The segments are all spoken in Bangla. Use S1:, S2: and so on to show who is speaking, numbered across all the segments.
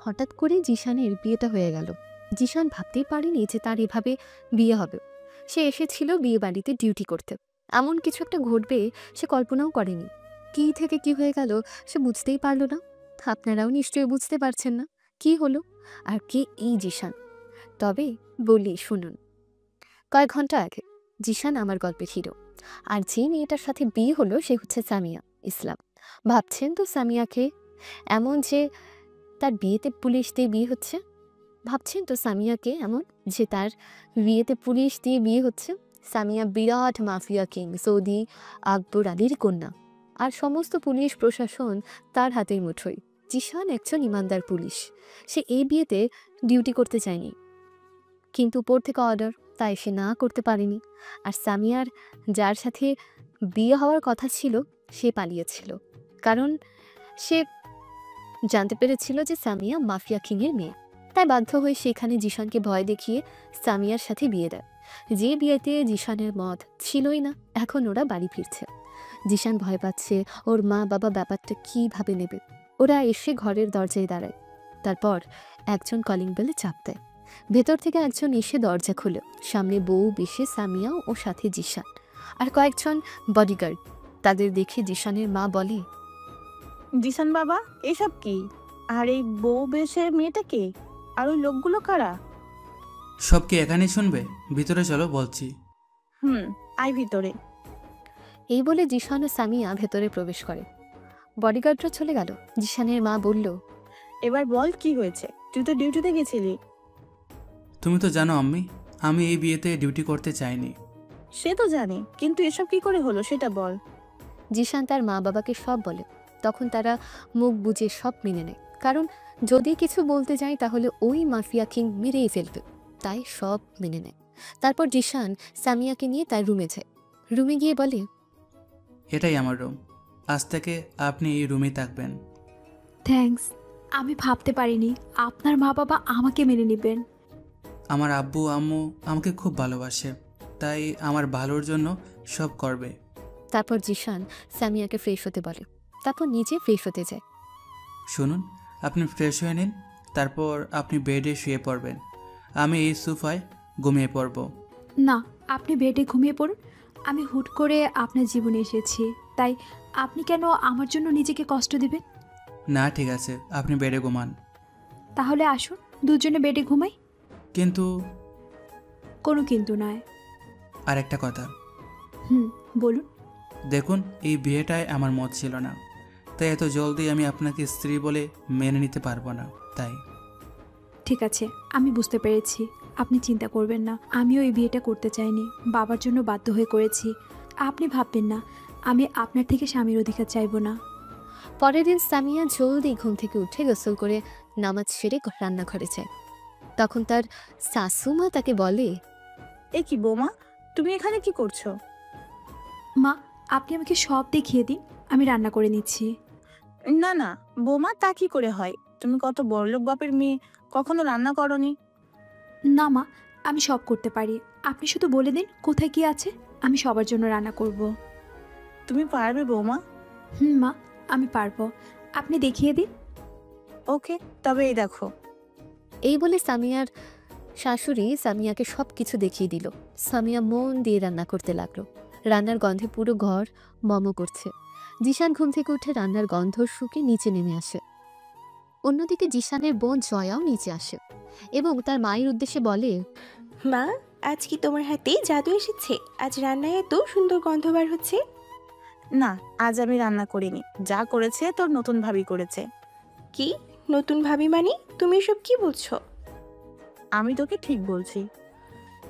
S1: হঠাৎ করে জিশানের বিয়েটা হয়ে গেল। জিশান ভাবতেই পারেনি যে তার এভাবে বিয়ে হবে। সে এসেছিল বিয়ে বাড়িতে ডিউটি করতে, এমন কিছু একটা ঘটবে সে কল্পনাও করেনি। কি থেকে কি হয়ে গেল সে বুঝতেই পারল না। আপনারাও নিশ্চয়ই বুঝতে পারছেন না কি হলো আর কে এই জিশান। তবে বলি শুনুন। কয়েক ঘন্টা আগে জিশান আমার গল্পের হিরো, আর যে মেয়েটার সাথে বিয়ে হলো সে হচ্ছে সামিয়া ইসলাম। ভাবছেন তো সামিয়াকে এমন যে তার বিয়েতে পুলিশ দিয়ে বিয়ে হচ্ছে? ভাবছেন তো সামিয়াকে এমন যে তার বিয়েতে পুলিশ দিয়ে বিয়ে হচ্ছে? সামিয়া বিরাট মাফিয়া কিং সৌদি আকবর আলীর কন্যা, আর সমস্ত পুলিশ প্রশাসন তার হাতের মুঠোয়। জিশান একজন ইমানদার পুলিশ, সে এই বিয়েতে ডিউটি করতে চায়নি, কিন্তু উপর থেকে অর্ডার, তাই সে না করতে পারেনি। আর সামিয়ার যার সাথে বিয়ে হওয়ার কথা ছিল সে পালিয়েছিল, কারণ সে জানতে পেরেছিল যে সামিয়া মাফিয়া কিংয়ের মেয়ে। তাই বাধ্য হয়ে সেখানে জিশানকে ভয় দেখিয়ে সামিয়ার সাথে বিয়ে দেয়। যে বিয়েতে জিশানের মত ছিলই না। এখন ওরা বাড়ি ফিরছে। জিশান ভয় পাচ্ছে ওর মা বাবা ব্যাপারটা কিভাবে নেবে। ওরা এসে ঘরের দরজায় দাঁড়ায়। তারপর একজন কলিং বেলে চাপ দেয়। ভেতর থেকে একজন এসে দরজা খোলে। সামনে বউ, বেশে সামিয়া ও সাথে জিশান আর কয়েকজন বডিগার্ড। তাদের দেখে জিশানের মা বলে,
S2: জিসান বাবা, এসব কি? আর এই বউ বেশের মেয়েটা কে? আর ওই লোকগুলো কারা?
S3: সব কি এখানেই শুনবে? ভিতরে চলো বলছি।
S2: আয় ভিতরে।
S1: এই বলে জিশান ও সামিয়া ভেতরে প্রবেশ করে। বডিগার্ডরা চলে গেল। জিশানের মা বলল,
S2: এবার বল কি হয়েছে? তুই তো ডিউটিতে গেছিলি।
S3: তুমি তো জানো আম্মি, আমি এই বিয়েতে ডিউটি করতে চাইনি।
S2: সে তো জানি, কিন্তু এসব কি করে হলো সেটা বল।
S1: জিশান তার মা বাবাকে সব বলে। তখন তারা মুখ বুজে সব মেনে নেয়, কারণ যদি কিছু বলতে যায় তাহলে ওই মাফিয়া কিং মেরেই ফেলবে। তাই সব মেনে নেয়। তারপর জিশান সামিয়াকে নিয়ে তার রুমে যায়। রুমে গিয়ে বলে,
S3: এটাই আমার রুম, আজ থেকে আপনি এই রুমেই থাকবেন।
S4: থ্যাঙ্কস। আমি ভাবতে পারিনি আপনার মা বাবা আমাকে মেনে নেবেন।
S3: আমার আব্বু আম্মু আমাকে খুব ভালোবাসে, তাই আমার ভালোর জন্য সব করবে।
S1: তারপর জিশান সামিয়াকে ফ্রেশ হতে বলে। তারপর নিজে ফ্রেশ হতে যায়।
S3: শুনুন, আপনি ফ্রেশ হয়ে নিন, তারপর আপনি বেডে শুয়ে পড়বেন, আমি এই সোফায় ঘুমিয়ে পড়ব।
S4: না, আপনি বেডে ঘুমিয়ে পড়ুন। আমি হুট করে আপনার জীবনে এসেছি, তাই আপনি কেন আমার জন্য নিজেকে কষ্ট দেবেন?
S3: না ঠিক আছে, আপনি বেডে ঘুমান।
S4: তাহলে আসুন দুজনে বেডে ঘুমাই।
S3: কিন্তু
S4: কোনো কিন্তু নয়।
S3: আর একটা কথা,
S4: বলুন।
S3: দেখুন, এই বিয়েটায় আমার মত ছিল না, তাই এত জলদি আমি আপনাকে স্ত্রী বলে মেনে নিতে পারবো না। তাই
S4: ঠিক আছে, আমি বুঝতে পেরেছি। আপনি চিন্তা করবেন না, আমিও এই বিয়েটা করতে চাইনি, বাবার জন্য বাধ্য হয়ে করেছি। আপনি ভাববেন না আমি আপনার থেকে স্বামীর অধিকার চাইবো না।
S1: পরের দিন সামিয়া জলদি ঘুম থেকে উঠে গোসল করে নামাজ সেরে রান্নাঘরে যায়। তখন তার শাশুমা তাকে বলে,
S2: এ কি বৌমা, তুমি এখানে কি করছো?
S4: মা, আপনি আমাকে সব দেখিয়ে দিন, আমি রান্না করে নিচ্ছি।
S2: না না বৌমা, তা কি করে হয়? তুমি কত বড়লোক বাপের মেয়ে, কখনো রান্না করনি?
S4: না মা, আমি সব করতে পারি। আপনি শুধু বলে দিন কোথায় কি আছে, আমি সবার জন্য রান্না করব।
S2: তুমি পারবে বৌমা?
S4: মা, আমি পারবো, আপনি দেখিয়ে দিন।
S2: ওকে, তবে এই দেখো।
S1: এই বলে সামিয়ার শাশুড়ি সামিয়াকে সব কিছু দেখিয়ে দিল। সামিয়া মন দিয়ে রান্না করতে লাগলো। রান্নার গন্ধে পুরো ঘর মম করছে। জিশান ঘুম থেকে উঠে রান্নার গন্ধ শুকে নিচে নেমে আসে। অন্যদিকে জিশানের বোন জয়াও নিচে আসে এবং তার মায়ের উদ্দেশ্যে বলে,
S5: মা, আজ কি তোমার হাতে জাদু এসেছে? আজ রান্নায় এত সুন্দর গন্ধ বার হচ্ছে।
S2: না, আজ আমি রান্না করিনি, যা করেছে তোর নতুন ভাবি করেছে।
S5: কি নতুন ভাবি মানে? তুমি এসব কি বলছো?
S2: আমি তোকে ঠিক বলছি।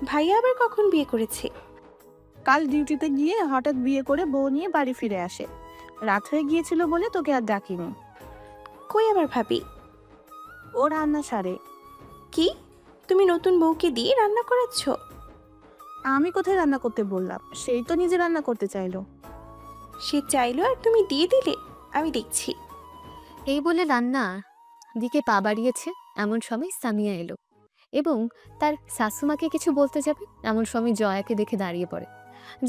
S5: ভাইয়া আবার কখন বিয়ে করেছে?
S2: কাল ডিউটিতে গিয়ে হঠাৎ বিয়ে করে বউ নিয়ে বাড়ি ফিরে আসে। রাত হয়ে গিয়েছিল বলে তোকে আর ডাকিনি।
S5: কই আমার ভাবি?
S2: ও রান্না সারে।
S5: কি, তুমি নতুন বউকে দিয়ে রান্না করাচ্ছ?
S2: আমি কোথায় রান্না করতে বললাম? সেই তো নিজে রান্না করতে চাইলো।
S5: সে চাইলো আর তুমি দিয়ে দিলে? আমি দেখছি।
S1: এই বলে রান্নার দিকে পা বাড়িয়েছে। এমন সময় সামিয়া এলো এবং তার শাশুমাকে কিছু বলতে যাবে, এমন সময় জয়াকে দেখে দাঁড়িয়ে পড়ে।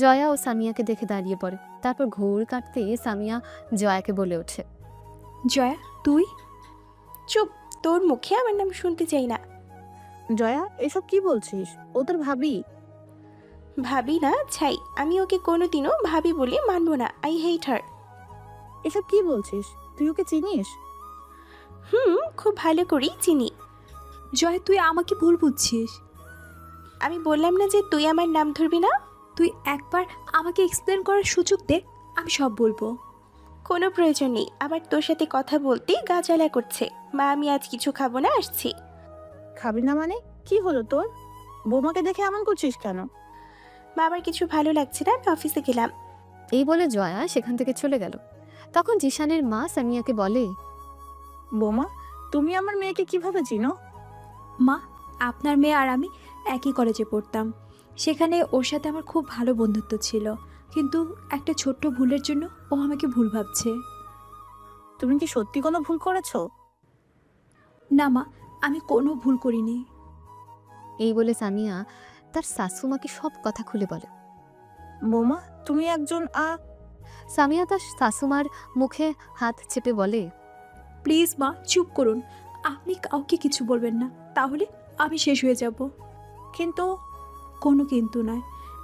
S1: জয়া ও সামিয়াকে দেখে দাঁড়িয়ে পড়ে। তারপর ঘোর কাটতে সামিয়া জয়াকে বলে ওঠে,
S4: জয়া তুই?
S5: চুপ, তোর মুখে আমার নাম শুনতে চাই না।
S2: জয়া, এসব কি বলছিস? ও তোর ভাবি।
S5: ভাবি না ছাই, আমি ওকে কোনোদিনও ভাবি বলে মানবো না। আই হেট হার।
S2: এসব কি বলছিস? তুই ওকে চিনিস?
S5: খুব ভালো করেই চিনি।
S4: জয়া তুই আমাকে ভুল বুঝছিস।
S5: আমি বললাম না যে তুই আমার নাম ধরবি না?
S4: তুই একবার আমাকে এক্সপ্লেন করার সুযোগ দে, আমি সব বলবো।
S5: কোনো প্রয়োজন নেই। আবার তোর সাথে কথা বলতে গা জ্বালা করছে। মা, আমি আজ কিছু খাবো না, আসছি।
S2: খাবি না মানে? কি হলো তোর? বৌমাকে দেখে এমন করছিস কেন?
S5: মা, আমার কিছু ভালো লাগছে না, আমি অফিসে গেলাম।
S1: এই বলে জয়া সেখান থেকে চলে গেল। তখন জিশানের মা সামিয়াকে বলে,
S2: বৌমা, তুমি আমার মেয়েকে কিভাবে চিনো?
S4: মা, আপনার মেয়ে আর আমি একই কলেজে পড়তাম। সেখানে ওর সাথে আমার খুব ভালো বন্ধুত্ব ছিল, কিন্তু একটা ছোট্ট ভুলের জন্য ও আমাকে ভুল ভাবছে।
S2: তুমি কি সত্যি কোনো ভুল করেছো?
S4: না মা, আমি কোনো ভুল করিনি।
S1: এই বলে সামিয়া তার শাশুমাকে সব কথা খুলে বলে।
S2: বৌমা, তুমি একজন
S1: সামিয়া তার শাশুমার মুখে হাত চেপে বলে,
S4: প্লিজ মা, চুপ করুন। আপনি কাউকে কিছু বলবেন না, তাহলে আমি শেষ হয়ে যাব।
S2: কিন্তু
S4: কোনো কিন্তু নয়।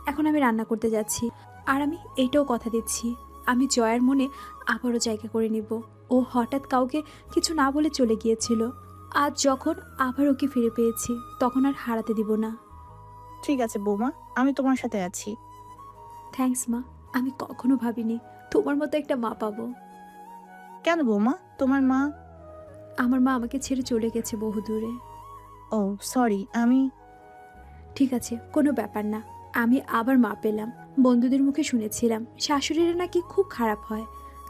S4: এখন আমি রান্না করতে যাচ্ছি, আর আমি এইটাও কথা দিচ্ছি, আমি জয়ার মনে আবারও জায়গা করে নিব। ও হঠাৎ কাউকে কিছু না বলে চলে গিয়েছিল। আজ যখন আবার ওকে ফিরে পেয়েছি, তখন আর হারাতে দিব না।
S2: ঠিক আছে বৌমা, আমি তোমার সাথে আছি।
S4: থ্যাঙ্কস মা, আমি কখনো ভাবিনি তোমার মতো একটা মা পাবো।
S2: কেন বৌমা, তোমার মা?
S4: আমার মা আমাকে ছেড়ে চলে গেছে বহু দূরে।
S2: ও সরি, আমি
S4: ঠিক আছে, কোনো ব্যাপার না। আমি আবার মা পেলাম। বন্ধুদের মুখে শুনেছিলাম শাশুড়িরা নাকি খুব খারাপ হয়,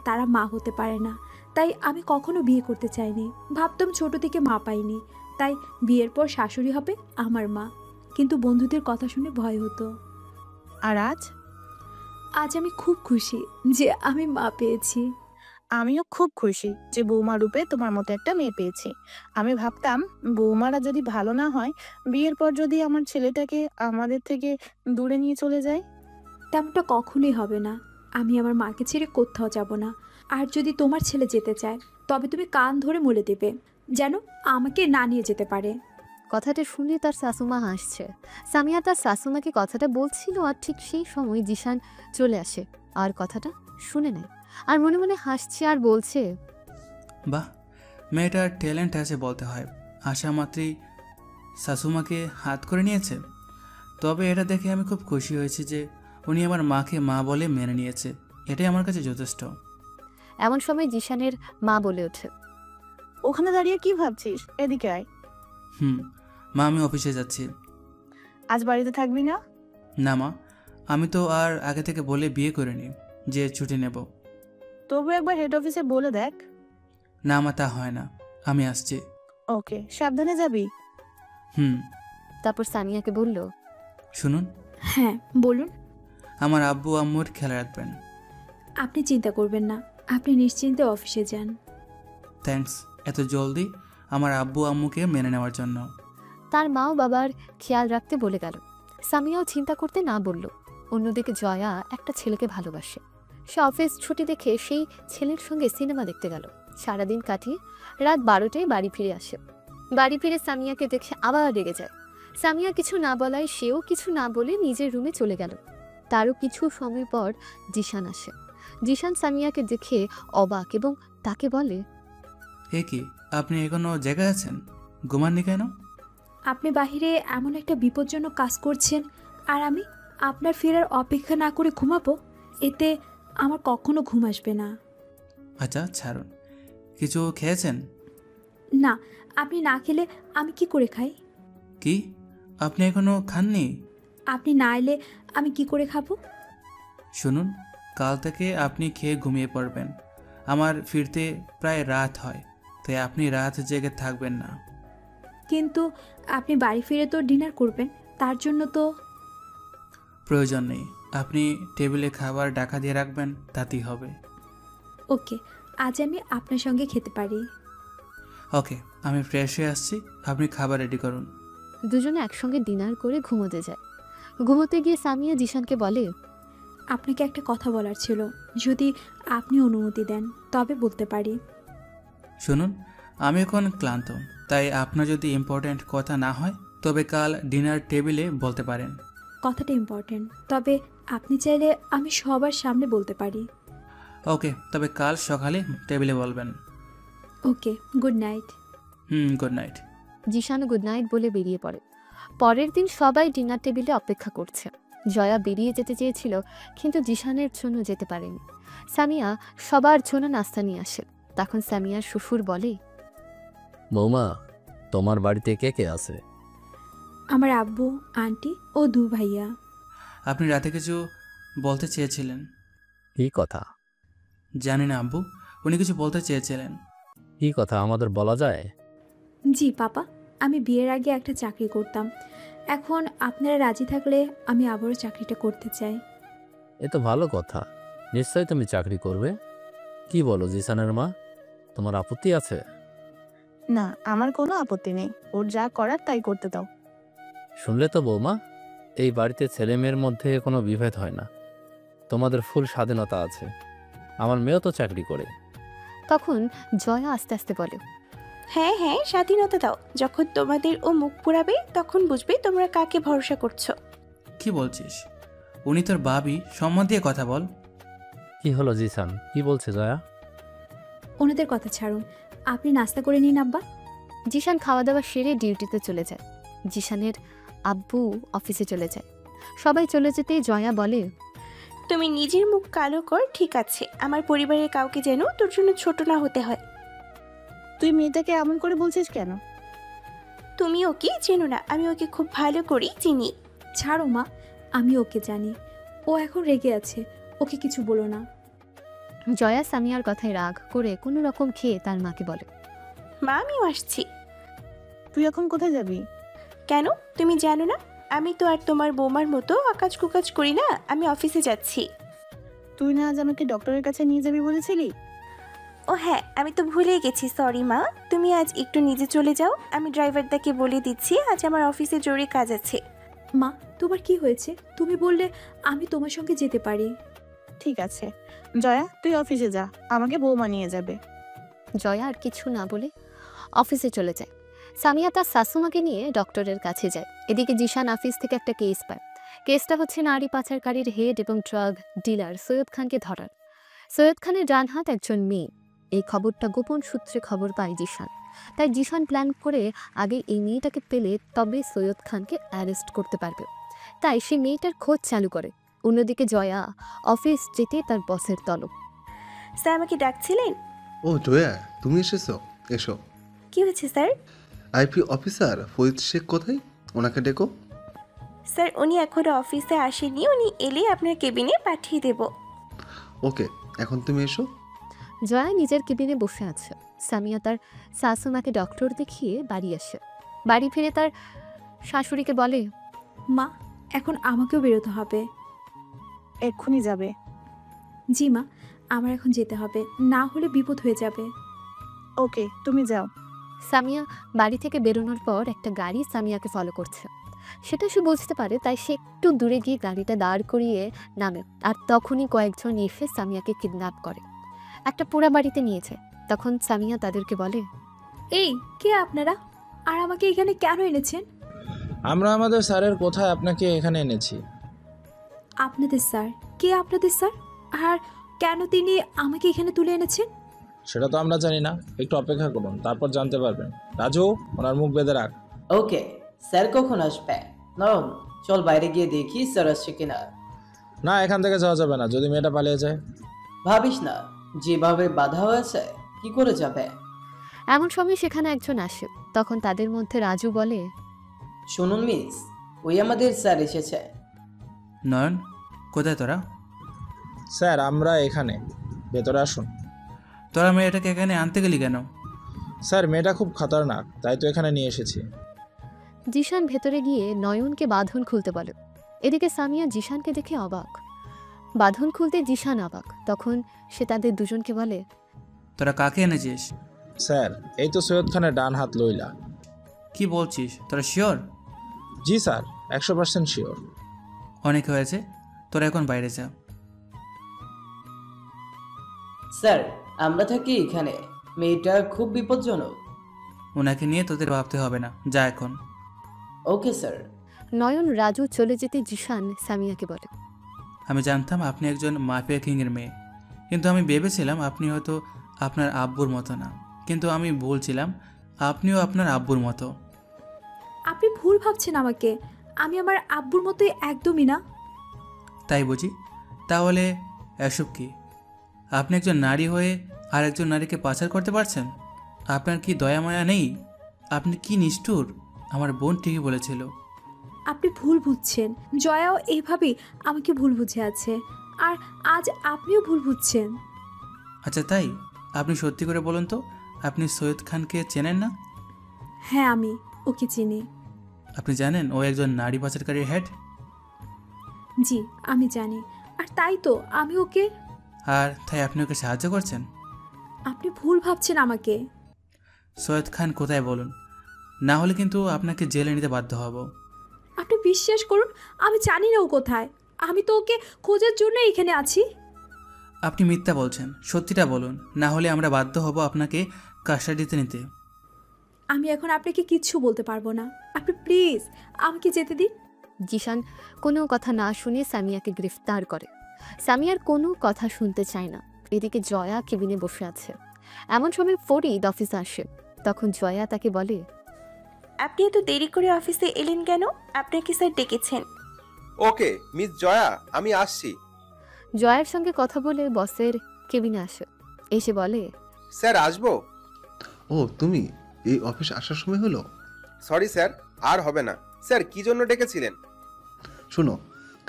S4: তারা মা হতে পারে না। তাই আমি কখনো বিয়ে করতে চাইনি। ভাবতাম ছোট থেকে মা পাইনি, তাই বিয়ের পর শাশুড়ি হবে আমার মা। কিন্তু বন্ধুদের কথা শুনে ভয় হতো।
S2: আর
S4: আজ আমি খুব খুশি যে আমি মা পেয়েছি।
S2: আমিও খুব খুশি যে বৌমা রূপে তোমার মতো একটা মেয়ে পেয়েছি। আমি ভাবতাম বৌমারা যদি ভালো না হয়, বিয়ের পর যদি আমার ছেলেটাকে আমাদের থেকে দূরে নিয়ে চলে যায়।
S4: তেমনটা কখনোই হবে না। আমি আমার মাকে ছেড়ে কোথাও যাব না। আর যদি তোমার ছেলে যেতে চায়, তবে তুমি কান ধরে বলে দেবে যেন আমাকে না নিয়ে যেতে পারে।
S1: কথাটা শুনে তার শাশুমা হাসছে। সামিয়া তার শাশুমাকে কথাটা বলছিল, আর ঠিক সেই সময় জিশান চলে আসে আর কথাটা শুনে নেয়, আর মনে মনে হাসছে আর বলছে,
S3: বাহ, মেয়েটার ট্যালেন্ট আছে বলতে হয়। আসা মাত্রই শাশুমাকে হাত করে নিয়েছে। তবে এটা দেখে আমি খুব খুশি হয়েছি যে উনি আমার মাকে মা বলে মেনে নিয়েছে। এটাই আমার কাছে যথেষ্ট।
S1: এমন সময় জিশানের মা বলে ওঠে,
S2: ওখানে দাঁড়িয়ে কি ভাবছিস? এদিকে আয়।
S3: মা, আমি অফিসে যাচ্ছি।
S2: আজ বাড়িতে থাকবি না?
S3: না মা, আমি তো আর আগে থেকে বলে বিয়ে করিনি যে ছুটি নেব।
S2: তবু একবার হেড অফিসে বলে দেখ।
S3: না মা, তা হয় না। আমি আসছি।
S2: ওকে, সাবধানে যাবি।
S1: তারপর সামিয়াকে বলল,
S3: শুনুন,
S4: হ্যাঁ বলুন।
S3: আমার আব্বু আম্মুর খেয়াল রাখবেন।
S4: আপনি চিন্তা করবেন না, আপনি নিশ্চিন্তে অফিসে যান।
S3: থ্যাঙ্কস এত জলদি আমার আব্বু আম্মুকে মেনে নেওয়ার জন্য।
S1: তার মাও বাবার খেয়াল রাখতে বলে গেল। সামিয়াও চিন্তা করতে না বলল। অন্যদিকে জয়া একটা ছেলেকে ভালোবাসে। সে অফিস ছুটি দেখে সেই ছেলের সঙ্গে সিনেমা দেখতে গেল। সারাদিন কাটিয়ে রাত 12টায় বাড়ি ফিরে আসে। বাড়ি ফিরে সামিয়াকে দেখে আবার রেগে যায়। সামিয়া কিছু না বলায় সেও কিছু না বলে নিজের রুমে চলে গেল। তারও কিছু সময় পর জিশান আসে। জিশান সামিয়াকে দেখে অবাক এবং তাকে বলে,
S3: এ কি, আপনি এখনো জায়গায় আছেন? ঘুমাননি কেন?
S4: আপনি বাহিরে এমন একটা বিপজ্জনক কাজ করছেন, আর আমি আপনার ফেরার অপেক্ষা না করে ঘুমাবো? এতে আমার কখনো ঘুম আসবে না।
S3: আচ্ছা ছাড়ুন, কিছু খেয়েছেন?
S4: না, আপনি না খেলে আমি কি করে খাই?
S3: কি, আপনি এখনো খাননি?
S4: আপনি না এলে আমি কি করে খাবো?
S3: শুনুন, কাল থেকে আপনি খেয়ে ঘুমিয়ে পড়বেন। আমার ফিরতে প্রায় রাত হয়, তাই আপনি রাত জেগে থাকবেন না।
S4: কিন্তু আপনি বাড়ি ফিরে তো ডিনার করবেন, তার জন্য তো।
S3: প্রয়োজন নেই, আপনি টেবিলে খাবার ঢাকা দিয়ে রাখবেন, তাতেই হবে।
S4: ওকে, আজ আমি আপনার সঙ্গে খেতে পারি।
S3: ওকে, আমি ফ্রেশ হয়ে আসছি, আপনি খাবার রেডি করুন।
S1: দুজনে একসঙ্গে ডিনার করে ঘুমোতে যায়। ঘুমোতে গিয়ে সামিয়া জিশানকে বলে,
S4: আপনাকে একটা কথা বলার ছিল, যদি আপনি অনুমতি দেন তবে বলতে পারি।
S3: শুনুন, আমি এখন ক্লান্ত, তাই আপনার যদি ইম্পর্ট্যান্ট কথা না হয় তবে কাল ডিনার টেবিলে বলতে পারেন।
S4: কথাটা ইম্পর্ট্যান্ট, তবে আপনি চাইলে আমি সবার সামনে বলতে পারি।
S3: ওকে, তবে কাল সকালে টেবিলে বলবেন।
S4: Okay, good night.
S3: Good night.
S1: Zeeshan good night বলে বেরিয়ে পড়ে। পরের দিন সবাই ডিনার টেবিলে অপেক্ষা করছে। জয়া বেরিয়ে যেতে চেয়েছিল, কিন্তু জিশানের জন্য যেতে পারেনি। সামিয়া সবার জন্য নাস্তা নিয়ে আসে। তখন সামিয়ার শ্বশুর বলে,
S6: বৌমা, তোমার বাড়িতে কে কে আছে?
S4: আমার আব্বু, আন্টি ও 2 ভাইয়া।
S3: আপনি রাতে কিছু বলতে চেয়েছিলেন।
S6: কি কথা?
S3: জানি না আব্বু, উনি কিছু বলতে চেয়েছিলেন।
S6: কি কথা আমাদের বলা যায়?
S4: জি পাপা, আমি বিয়ের আগে একটা চাকরি করতাম। এখন আপনারা রাজি থাকলে আমি আবারও চাকরিটা করতে চাই।
S6: এ তো ভালো কথা, নিশ্চয়ই তুমি চাকরি করবে। কি বলো জিসানের মা, তোমার আপত্তি আছে?
S2: না, আমার কোনো আপত্তি নেই, ওর যা করার তাই করতে দাও।
S6: শুনলে তো বৌমা, এই বাড়িতে ছেলে মেয়ের মধ্যে কোনো বিভেদ হয় না, তোমাদের ফুল স্বাধীনতা আছে। আমার মেয়েও তো চাকরি করে।
S1: তখন জয়া আস্তে আস্তে বলে,
S5: হ্যাঁ হ্যাঁ, স্বাধীনতা দাও। যখন তোমাদের ও মুখ পুরাবে তখন বুঝবে তোমরা কাকে ভরসা করছো।
S3: কি বলছিস? উনি তোর ভাবি, সম্মান দিয়ে কথা বল।
S6: কি হলো জিসান, কি বলছে জয়া?
S4: ওনাদের কথা ছাড়ুন, আপনি নাস্তা করে নিন আব্বা।
S1: জিশান খাওয়া দাওয়া সেরে ডিউটিতে চলে যায়। জিশানের আব্বু অফিসে চলে যায়। সবাই চলে যেতেই জয়া বলে,
S5: তুমি নিজের মুখ কালো কর, ঠিক আছে, আমার পরিবারের কাউকে যেন তোর জন্য ছোট না হতে হয়।
S2: তুই মেয়েটাকে এমন করে বলছিস কেন?
S5: তুমি ওকে চেনো না, আমি ওকে খুব ভালো করেই চিনি।
S4: ছাড়ো মা, আমি ওকে জানি। ও এখন রেগে আছে, ওকে কিছু বলো না।
S1: জয়া সামিয়ার কথায় রাগ করে কোনো রকম খেয়ে তার মাকে বলে,
S5: মা, আমিও আসছি।
S2: তুই এখন কোথায় যাবি?
S5: কেন, তুমি জানো না আমি তো আর তোমার বৌমার মতো আকাজ কুকাজ করি না। আমি অফিসে যাচ্ছি।
S2: তুই না আজ আমাকে ডক্টরের কাছে নিয়ে যাবি বলেছিলি?
S5: ও হ্যাঁ, আমি তো ভুলে গেছি, সরি মা। তুমি আজ একটু নিজে চলে যাও, আমি ড্রাইভারদাকে বলে দিচ্ছি আজ আমার অফিসে জরুরি কাজ আছে।
S4: মা, তোমার কি হয়েছে? তুমি বললে আমি তোমার সঙ্গে যেতে পারি।
S2: ঠিক আছে জয়া, তুই অফিসে যা, আমাকে বৌমা নিয়ে যাবে।
S1: জয়া আর কিছু না বলে অফিসে চলে যায়। সামিয়া তার শাশুমাকে নিয়ে ডক্টরের কাছে যায়। এদিকে জিশান অফিস থেকে একটা কেস পায়। কেসটা হচ্ছে নারী পাচারকারীর হেড এবং ড্রাগ ডিলার সৈয়দ খানকে ধরার। সৈয়দ খানের ডান হাত একজন মেয়ে। এই খবরটা গোপন সূত্রে খবর পায় জিশান। তাই জিশান প্ল্যান করে আগে এই মেয়েটাকে পেলে তবে সৈয়দ খানকে অ্যারেস্ট করতে পারবে। তাই সে মেয়েটার খোঁজ চালু করে। অন্যদিকে জয়া অফিস যেতে তার বসের তলব।
S5: স্যার আমাকে ডাকছিলেন?
S7: ও জয়া, তুমি এসেছো, এসো।
S5: কি হয়েছে sir?
S7: IP officer Farid Sheikh কোথায়? ওনাকে ডেকো।
S5: স্যার উনি এখনো অফিসে আসেনি, উনি এলে আপনার কেবিনে পাঠিয়ে দেব।
S7: ওকে, এখন তুমি এসো।
S1: জয়া নিজের কেবিনে বসে আছে। সামিয়া তার শাশুমাকে ডক্টর দেখিয়ে বাড়ি আসে। বাড়ি ফিরে তার শাশুড়িকে বলে,
S4: মা, এখন আমাকেও বেরোতে হবে।
S2: এক্ষুনি যাবে?
S4: জি মা, আমার এখন যেতে হবে, না হলে বিপদ হয়ে যাবে।
S2: ওকে, তুমি যাও।
S1: সামিয়া বাড়ি থেকে বেরোনোর পর একটা গাড়ি সামিয়াকে ফলো করছে। সেটা সে বুঝতে পারে, তাই সে একটু দূরে গিয়ে গাড়িটা দাঁড় করিয়ে নামে। আর তখনই কয়েকজন এসে সামিয়াকে কিডন্যাপ করে একটা পোড়া বাড়িতে নিয়েছে। তখন সামিয়া তাদেরকে বলে,
S4: এই কে আপনারা, আর আমাকে এখানে কেন এনেছেন?
S8: আমরা আমাদের স্যারের কোথায় আপনাকে এখানে এনেছি।
S4: আপনাদের স্যার? কে আপনাদের স্যার? আর কেন তিনি আমাকে এখানে তুলে এনেছেন?
S8: সেটা তো আমরা জানি না, একটু অপেক্ষা করুন, তারপর জানতে পারবেন। রাজু, ওনার মুখ বেঁধে রাখ।
S9: ওকে, স্যার কখন আসবে? নরম, চল বাইরে গিয়ে দেখি স্যার আসছে কিনা।
S8: না, এখান থেকে যাওয়া যাবে না, যদি মেয়েটা পালিয়ে যায়।
S9: ভাবিস না, যেভাবে বাধা হয়েছে কি করে যাবে।
S1: এমন সময় সেখানে একজন আসে। তখন তাদের মধ্যে রাজু বলে,
S9: শুনুন মিস, ওই আমাদের স্যার এসেছে।
S3: নয়ন, কোথায় তোরা?
S8: স্যার আমরা এখানে, ভেতরে আসুন।
S3: তোরা মেয়েটাকে এখানে আনতে গেলি কেন?
S8: স্যার মেয়েটা খুব খতরনাক, তাই তো এখানে নিয়ে এসেছি।
S1: জিশান ভেতরে গিয়ে নয়নকে বাঁধন খুলতে বলে। এদিকে সামিয়া জিশানকে দেখে অবাক। বাঁধন খুলতে জিশান অবাক। তখন সে তাদের দুজনকে বলে,
S3: তোরা কাকে এনেছিস?
S8: স্যার এই তো সৈয়দ খানের ডান হাত লইলা।
S3: কি বলছিস, তোরা শিওর?
S8: জি স্যার, 100% শিওর।
S3: অনেক হয়েছে, তোরা এখন বাইরে যা।
S9: স্যার, আমরা থাকি এখানে। মেয়েটা খুব বিপজ্জনক।
S3: ওনাকে নিয়ে তোদের ভাবতে হবে না, যা এখন।
S9: Okay sir.
S1: নয়ন রাজু চলে যেতে জিশান সামিয়াকে বলে,
S3: আমি জানতাম আপনি একজন মাফিয়া কিংয়ের মেয়ে, কিন্তু আমি ভেবেছিলাম আপনি হয়তো আপনার আব্বুর মতো না। কিন্তু আমি বলছিলাম আপনিও আপনার আব্বুর মতো।
S4: আপনি ভুল ভাবছেন আমাকে। আমি আমার আব্বুর মতোই একদমই না।
S3: তাই বুঝি? তাহলে এসব কি? আপনি একজন নারী হয়ে আর একজন নারীকে পাচার করতে পারছেন? আপনার কি দয়া মায়া নেই? আপনি কি নিষ্ঠুর! আমার বোন ঠিকই বলেছিল।
S4: আপনি ভুল বুঝছেন। জয়াও এইভাবেই আমাকে ভুল বুঝে আছে, আর আজ আপনিও ভুল বুঝছেন।
S3: আচ্ছা তাই? আপনি সত্যি করে বলুন তো, আপনি সৈয়দ খানকে চেনেন না?
S4: হ্যাঁ, আমি ওকে চিনি।
S3: আপনি জানেন ও একজন নারী পাচারকারীর হেড?
S4: জি, আমি জানি। আর তাই তো আমি ওকে।
S3: আর তাই আপনি ওকে সাহায্য করছেন?
S4: আপনি ভুল ভাবছেন আমাকে।
S3: সৈয়দ খান কোথায় বলুন, না হলে কিন্তু আপনাকে জেলে নিতে বাধ্য হব।
S4: আপনি বিশ্বাস করুন, আমি জানি না ও কোথায়। আমি তো ওকে খোঁজার জন্য এখানে আছি।
S3: আপনি মিথ্যা বলছেন, সত্যিটা বলুন, না হলে আমরা বাধ্য হব আপনাকে কাস্টাডিতে নিতে।
S4: আমি এখন আপনাকে কিচ্ছু বলতে পারবো না। আপনি প্লিজ আমাকে যেতে দিন।
S1: জিশান কোনো কথা না শুনে সামিয়াকে গ্রেফতার করে। সামিয়ার কোনো কথা শুনতে চায় না। এদিকে জয়া কেবিনে বসে আছে। এমন সময় ফরিদ অফিসে আসে। তখন জয়া তাকে বলে,
S5: আপনি এত দেরি করে অফিসে এলেন কেন? আপনাকে স্যার ডেকেছেন।
S10: ওকে মিস জয়া, আমি আসছি।
S1: জয়ার সঙ্গে কথা বলে বসের কেবিনে আসে। এসে বলে,
S10: স্যার আসবো?
S7: ও তুমি, এই অফিস আসার সময় হলো?
S10: সরি স্যার, আর হবে না। স্যার কি জন্য ডেকেছিলেন?
S7: শোনো,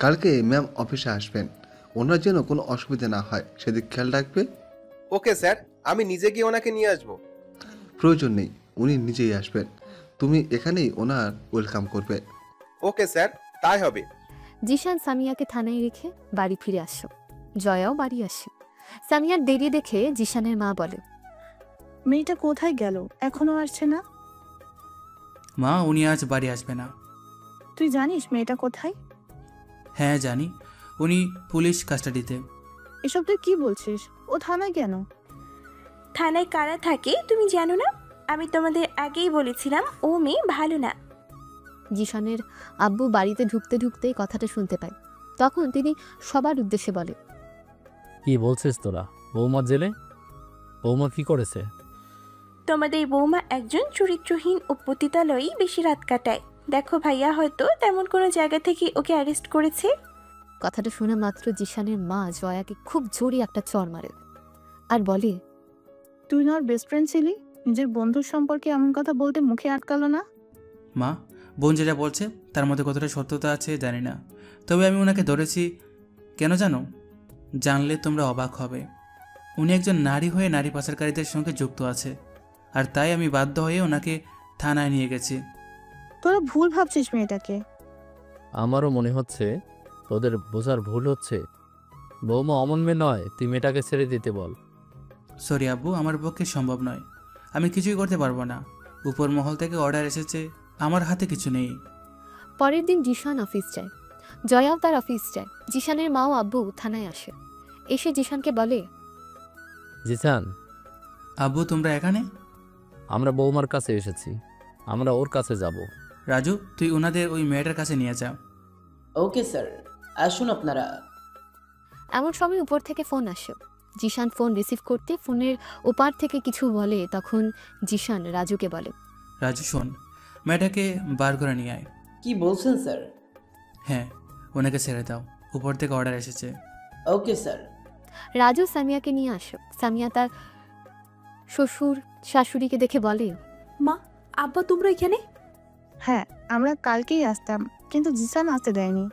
S7: কালকে ম্যাম অফিসে আসবেন। ওনার যেন কোনো অসুবিধা না হয় সেদিক খেয়াল রাখবে।
S10: ওকে স্যার, আমি নিজে গিয়ে ওনাকে নিয়ে আসবো।
S7: প্রয়োজন নেই, উনি নিজেই আসবেন। তুমি এখানেই ওনার ওয়েলকাম করবে।
S10: ওকে স্যার, তাই হবে।
S1: জিশান সামিয়াকে থানায় রেখে বাড়ি ফিরে আসে। জয়াও বাড়ি আসে। সামিয়ার দেরি দেখে জিশানের মা বলে,
S2: মেয়েটা কোথায় গেল? এখনো আসছে না?
S3: মা, উনি আজ বাড়ি আসবে না।
S2: তুই জানিস মেয়েটা কোথায়?
S3: হ্যাঁ জানি, উনি পুলিশ কাস্টাডিতে।
S2: এসব তুই কি বলছিস? ও থানায় কেন?
S5: থানায় কারা থাকে তুমি জানো না? আমি তোমাদের আগেই বলেছিলাম ও মেয়ে ভালো না।
S1: জিশানের আব্বু বাড়িতে ঢুকতে ঢুকতেই কথাটা শুনতে পায়। তখন তিনি সবার উদ্দেশ্যে বলে,
S6: কি বলছিস তোরা? বৌমা জেলে? বৌমা কি করেছে?
S5: তোমাদের বৌমা একজন চরিত্রহীন ও পতিতালয়েই বেশি রাত কাটায়। দেখো ভাইয়া হয়তো তেমন কোনো জায়গা থেকে ওকে অ্যারেস্ট করেছে।
S1: কথাটা শোনা মাত্র জিশানের মা জয়াকে খুব জোরে একটা চড় মারে আর বলে,
S2: তুই না ওর বেস্ট ফ্রেন্ড ছিলি, নিজের বন্ধুর সম্পর্কে এমন কথা বলতে মুখে আটকালো না?
S3: মা, বোন যেটা বলছে তার মধ্যে কতটা সত্যতা আছে জানি না, তবে আমি ওনাকে ধরেছি কেন জানো? জানলে তোমরা অবাক হবে। উনি একজন নারী হয়ে নারী পাচারকারীদের সঙ্গে যুক্ত আছে, আর তাই আমি বাধ্য হয়ে ওনাকে থানায় নিয়ে গেছি।
S2: তোরা ভুল ভাবছিস মেয়েটাকে।
S6: আমারও মনে হচ্ছে তোদের বোঝার ভুল হচ্ছে। বৌমা অমন মেয়ে নয়, তুই মেয়েটাকে ছেড়ে দিতে বল।
S3: সরি আব্বু, আমার পক্ষে সম্ভব নয়। আমি কিছুই করতে পারবো না। উপর মহল থেকে অর্ডার এসেছে, আমার হাতে কিছু নেই।
S1: পরের দিন জিশান অফিস যায়। জয়াও তার অফিস যায়। জিশানের মা ও আব্বু থানায় আসে। এসে জিশানকে বলে,
S6: জিসান,
S3: আব্বু তোমরা এখানে?
S6: আমরা বৌমার কাছে এসেছি, আমরা ওর কাছে যাব।
S3: রাজু, তুই ওনাদের ওই মেয়েটার কাছে নিয়ে যা।
S9: ওকে স্যার, আসুন আপনারা।
S1: এমন সময় উপর থেকে ফোন আসে। জিশান ফোন রিসিভ করতে ফোনের ওপার থেকে কিছু বলে। তখন জিশান রাজুকে বলে,
S3: রাজু শোন, মেয়েটাকে বার করে নিয়ে আয়।
S9: কি বলছেন স্যার?
S3: হ্যাঁ, ওনাকে ছেড়ে দাও, উপর থেকে অর্ডার এসেছে।
S9: Okay sir.
S1: রাজু সামিয়াকে নিয়ে আসে। সামিয়া তার শ্বশুর শাশুড়িকে দেখে বলে,
S4: মা, আব্বা তোমরা এখানে?
S2: হ্যাঁ, আমরা কালকেই আসতাম, কিন্তু জিসান আসতে দেয়নি।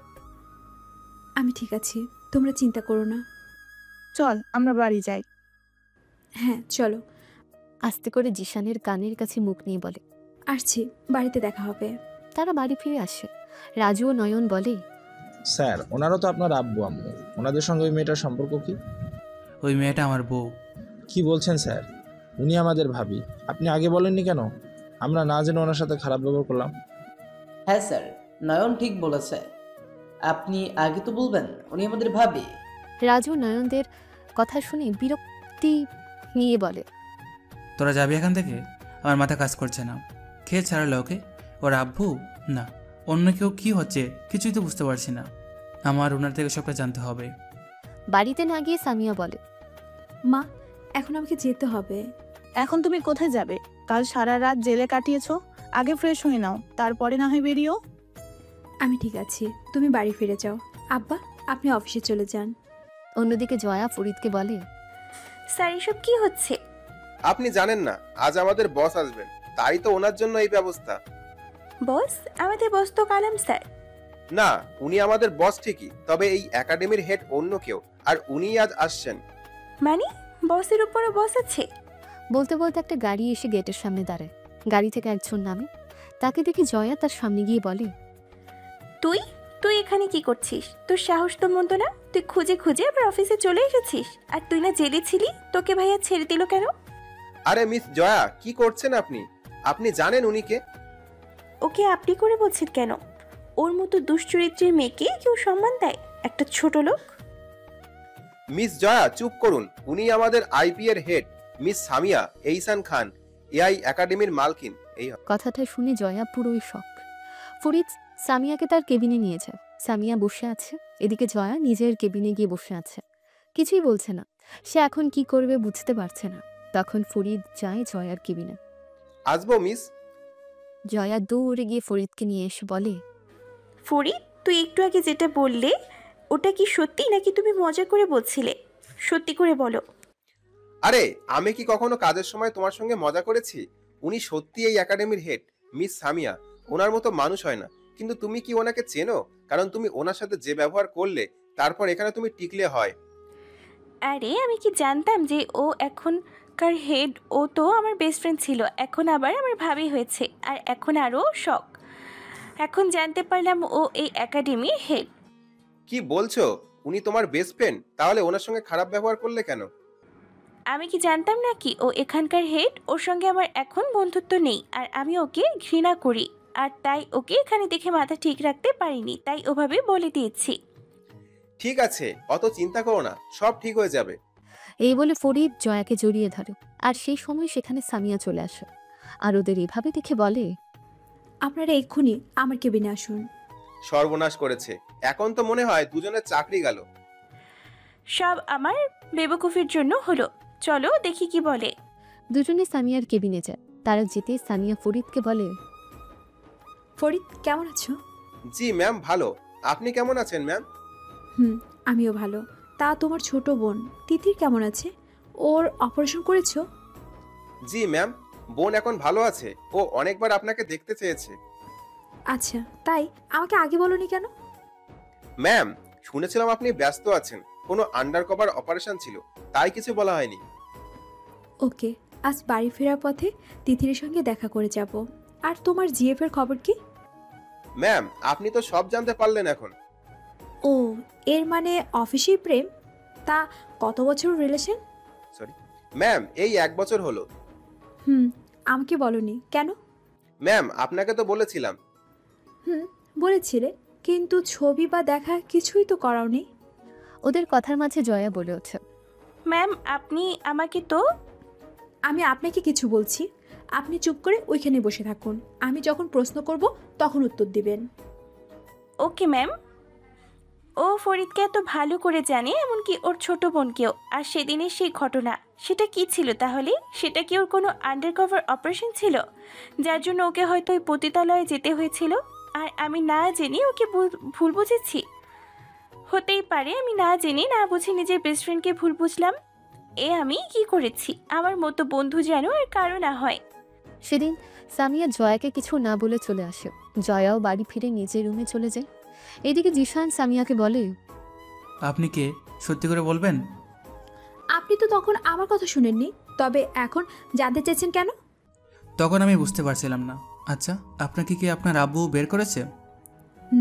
S4: আমি ঠিক আছি, তোমরা চিন্তা করো না।
S2: চল আমরা বাড়ি যাই।
S4: হ্যাঁ চলো।
S1: আস্তে করে জিশানের কানের কাছে মুখ নিয়ে বলে,
S4: আসছি, বাড়িতে দেখা হবে।
S1: তারা বাড়ি ফিরে আসে। রাজু ও নয়ন বলে,
S8: স্যার ওনারও তো আপনার আব্বু আম্মু, ওনাদের সঙ্গে ওই মেয়েটার সম্পর্ক কি?
S3: ওই মেয়েটা আমার বউ।
S8: কি বলছেন স্যার? উনি আমাদের ভাবি, আপনি আগে বলেননি কেন? আমরা না জেনে ওনার সাথে খারাপ ব্যবহার করলাম।
S9: হ্যাঁ স্যার, নয়ন ঠিক বলেছে। আপনি আগে তো বলবেন, উনি আমাদের ভাবি।
S1: রাজু নয়নদের কথা শুনে বিরক্ত বিরক্তি নিয়ে বলে,
S3: তোরা যাবি এখান থেকে? আমার মাথা কাজ করছে না। খেয়ে ছাড়ালে ওকে? ওর আব্বু না অন্য কেউ? কি হচ্ছে কিছুই তো বুঝতে পারছি না। আমার ওনার থেকে সবটা জানতে হবে।
S1: বাড়িতে না গিয়ে সামিয়া বলে,
S4: মা, এখন আমাকে যেতে হবে।
S2: এখন তুমি কোথায় যাবে? কাল সারা রাত জেলে কাটিয়েছো, আগে ফ্রেশ হয়ে নাও, তারপরে না হয় বেরিয়েও।
S4: আমি ঠিক আছি, তুমি বাড়ি ফিরে যাও। আব্বা, আপনি অফিসে চলে যান।
S1: অন্যদিকে জয়া ফরিদকে বলে,
S5: স্যার এসব কি হচ্ছে?
S10: আপনি জানেন না আজ আমাদের বস আসবেন, তাই তো ওনার জন্য এই ব্যবস্থা।
S5: বস? আমাদের বস তো কালাম স্যার।
S10: না, উনি আমাদের বস ঠিকই, তবে এই একাডেমির হেড অন্য কেউ, আর উনি আজ আসছেন।
S5: মানে বসের উপরও বস আছে?
S1: বলতে বলতে একটা গাড়ি এসে গেটের সামনে দাঁড়ায়। গাড়ি থেকে একজন নামে। তাকে দেখে জয়া তার সামনে গিয়ে বলে,
S5: তুই তুই এখানে কি করছিস? তোর সাহস তো মন্দ না, তুই খুঁজে খুঁজে আবার অফিসে চলে এসেছিস। আর তুই না জেলে ছিলি, তোকে ভাইয়া ছেড়ে দিল কেন?
S10: আরে মিস জয়া, কি করছেন আপনি? আপনি জানেন উনি কে?
S5: ওকে আপনি করে বলছেন কেন? ওর মতো দুশ্চরিত্রের মেয়েকে কেউ সম্মান দেয়? একটা ছোট লোক।
S10: মিস জয়া চুপ করুন। উনি আমাদের আইপি এর হেড, মিস সামিয়া এইসান খান, এআই একাডেমির মালকিন। এই
S1: কথাটা শুনে জয়া পুরোই শক। ফরিদ সামিয়াকে তার কেবিনে নিয়ে যায়। সামিয়া বসে আছে, এদিকে জয়া নিজের কেবিনে গিয়ে বসে আছে, কিছুই বলছে না। সে এখন কি করবে বুঝতে পারছে না। তখন ফরিদ যায় জয়ার কেবিনে।
S10: আসবো মিস?
S1: জয়া দৌড়ে গিয়ে ফরিদকে নিয়ে এসে বলে,
S5: ফরিদ, তুই একটু আগে যেটা বললে ওটা কি সত্যি নাকি তুমি মজা করে বলছিলে? সত্যি করে বলো।
S10: আরে আমি কি কখনো কাজের সময় তোমার সঙ্গে মজা করেছি? উনি সত্যি এই একাডেমির হেড, মিস সামিয়া। ওনার মতো মানুষ হয় না। কিন্তু তুমি কি ওনাকে চেনো? কারণ তুমি ওনার সাথে যে ব্যবহার করলে, তারপর এখানে তুমি টিকলে হয়।
S5: আরে আমি কি জানতাম যে ও এখনকার হেড? ও তো আমার বেস্ট ফ্রেন্ড ছিল, এখন আবার আমার ভাবি হয়েছে। আর এখন আরও শখ, এখন জানতে পারলাম ও এই একাডেমির হেড।
S10: কি বলছো? উনি তোমার বেস্ট ফ্রেন্ড, তাহলে ওনার সঙ্গে খারাপ ব্যবহার করলে কেন?
S5: আমি কি জানতাম নাকি ও এখানকার হেড? ওর সঙ্গে আমার এখন বন্ধুত্ব নেই, আর আমি ওকে ঘৃণা করি। আর তাই ওকে এখানে দেখে মাথা ঠিক রাখতে পারিনি, তাই ওভাবে বলে দিয়েছি।
S10: ঠিক আছে, অত চিন্তা করো না, সব ঠিক হয়ে যাবে।
S1: এই বলে ফরিদ জয়াকে জড়িয়ে ধরে। আর সেই সময় সেখানে সামিয়া চলে আসে আর ওদের এভাবে দেখে বলে,
S4: আপনারা এক্ষুনি আমার কেবিনে আসুন।
S10: সর্বনাশ করেছে, এখন তো মনে হয় দুজনের চাকরি গেল।
S5: সব আমার বেবকুফির জন্য হলো। চলো দেখি কি বলে।
S1: দুজনে সামিয়ার কেবিনে যায়। তারা যেতে সামিয়া ফরিদকে বলে,
S4: ফরিদ, কেমন আছো?
S10: জি ম্যাম, ভালো। আপনি কেমন আছেন ম্যাম?
S4: আমিও ভালো। তা তোমার ছোট বোন তিতির কেমন আছে? ওর অপারেশন করেছো?
S10: জি ম্যাম, বোন এখন ভালো আছে। ও অনেকবার আপনাকে দেখতে চেয়েছে।
S4: আচ্ছা, তাই আমাকে আগে বলোনি কেন?
S10: ম্যাম, শুনেছিলাম আপনি ব্যস্ত আছেন, কোনো আন্ডার কভার অপারেশন ছিল, তাই কিছু বলা হয়নি।
S4: ওকে, আজ বাড়ি ফেরার পথে তিতিরের সঙ্গে দেখা করে যাব। আর তোমার জিএফ এর খবর কি?
S10: ম্যাম, আপনি তো সব জানতে পারলেন এখন।
S4: ও, এর মানে অফিসেই প্রেম? তা কত বছর রিলেশন?
S10: সরি ম্যাম, এই 1 বছর হলো।
S4: আমাকে বলনি কেন?
S10: ম্যাম, আপনাকে তো বলেছিলাম।
S4: বলেছিলে, কিন্তু ছবি বা দেখা কিছুই তো করাওনি।
S1: ওদের কথার মাঝে জয়া বলে ওঠে,
S5: ম্যাম আপনি আমাকে তো...
S4: আমি আপনাকে কিছু বলছি, আপনি চুপ করে ওইখানে বসে থাকুন। আমি যখন প্রশ্ন করব তখন উত্তর দিবেন।
S5: Okay ma'am. ও ফরিদকে এত ভালো করে জানে, এমনকি ওর ছোট বোনকেও। আর সেদিনের সেই ঘটনা, সেটা কি ছিল তাহলে? সেটা কি ওর কোনো আন্ডারকভার অপারেশন ছিল, যার জন্য ওকে হয়তো ওই পতিতালয়ে যেতে হয়েছিল? আর আমি না জেনে ওকে ভুল বুঝেছি? হতেই পারে আমি না জেনে না বুঝে নিজের বেস্ট ফ্রেন্ডকে ভুল বুঝলাম। আমি কি করেছি? আমার মতো বন্ধু যেন আর কারো না হয়।
S1: সেদিন সামিয়া জয়াকে কিছু না বলে চলে আসে। জয়াও বাড়ি ফিরে নিজের রুমে চলে যায়। এদিকে জিশান সামিয়াকে বলে,
S3: আপনি কে সত্যি করে বলবেন?
S4: আপনি তো তখন আমার কথা শুনেননি, তবে এখন জানতে চাইছেন কেন?
S3: তখন আমি বুঝতে পারছিলাম না। আচ্ছা, আপনাকে কি আপনার আব্বু বের করেছে?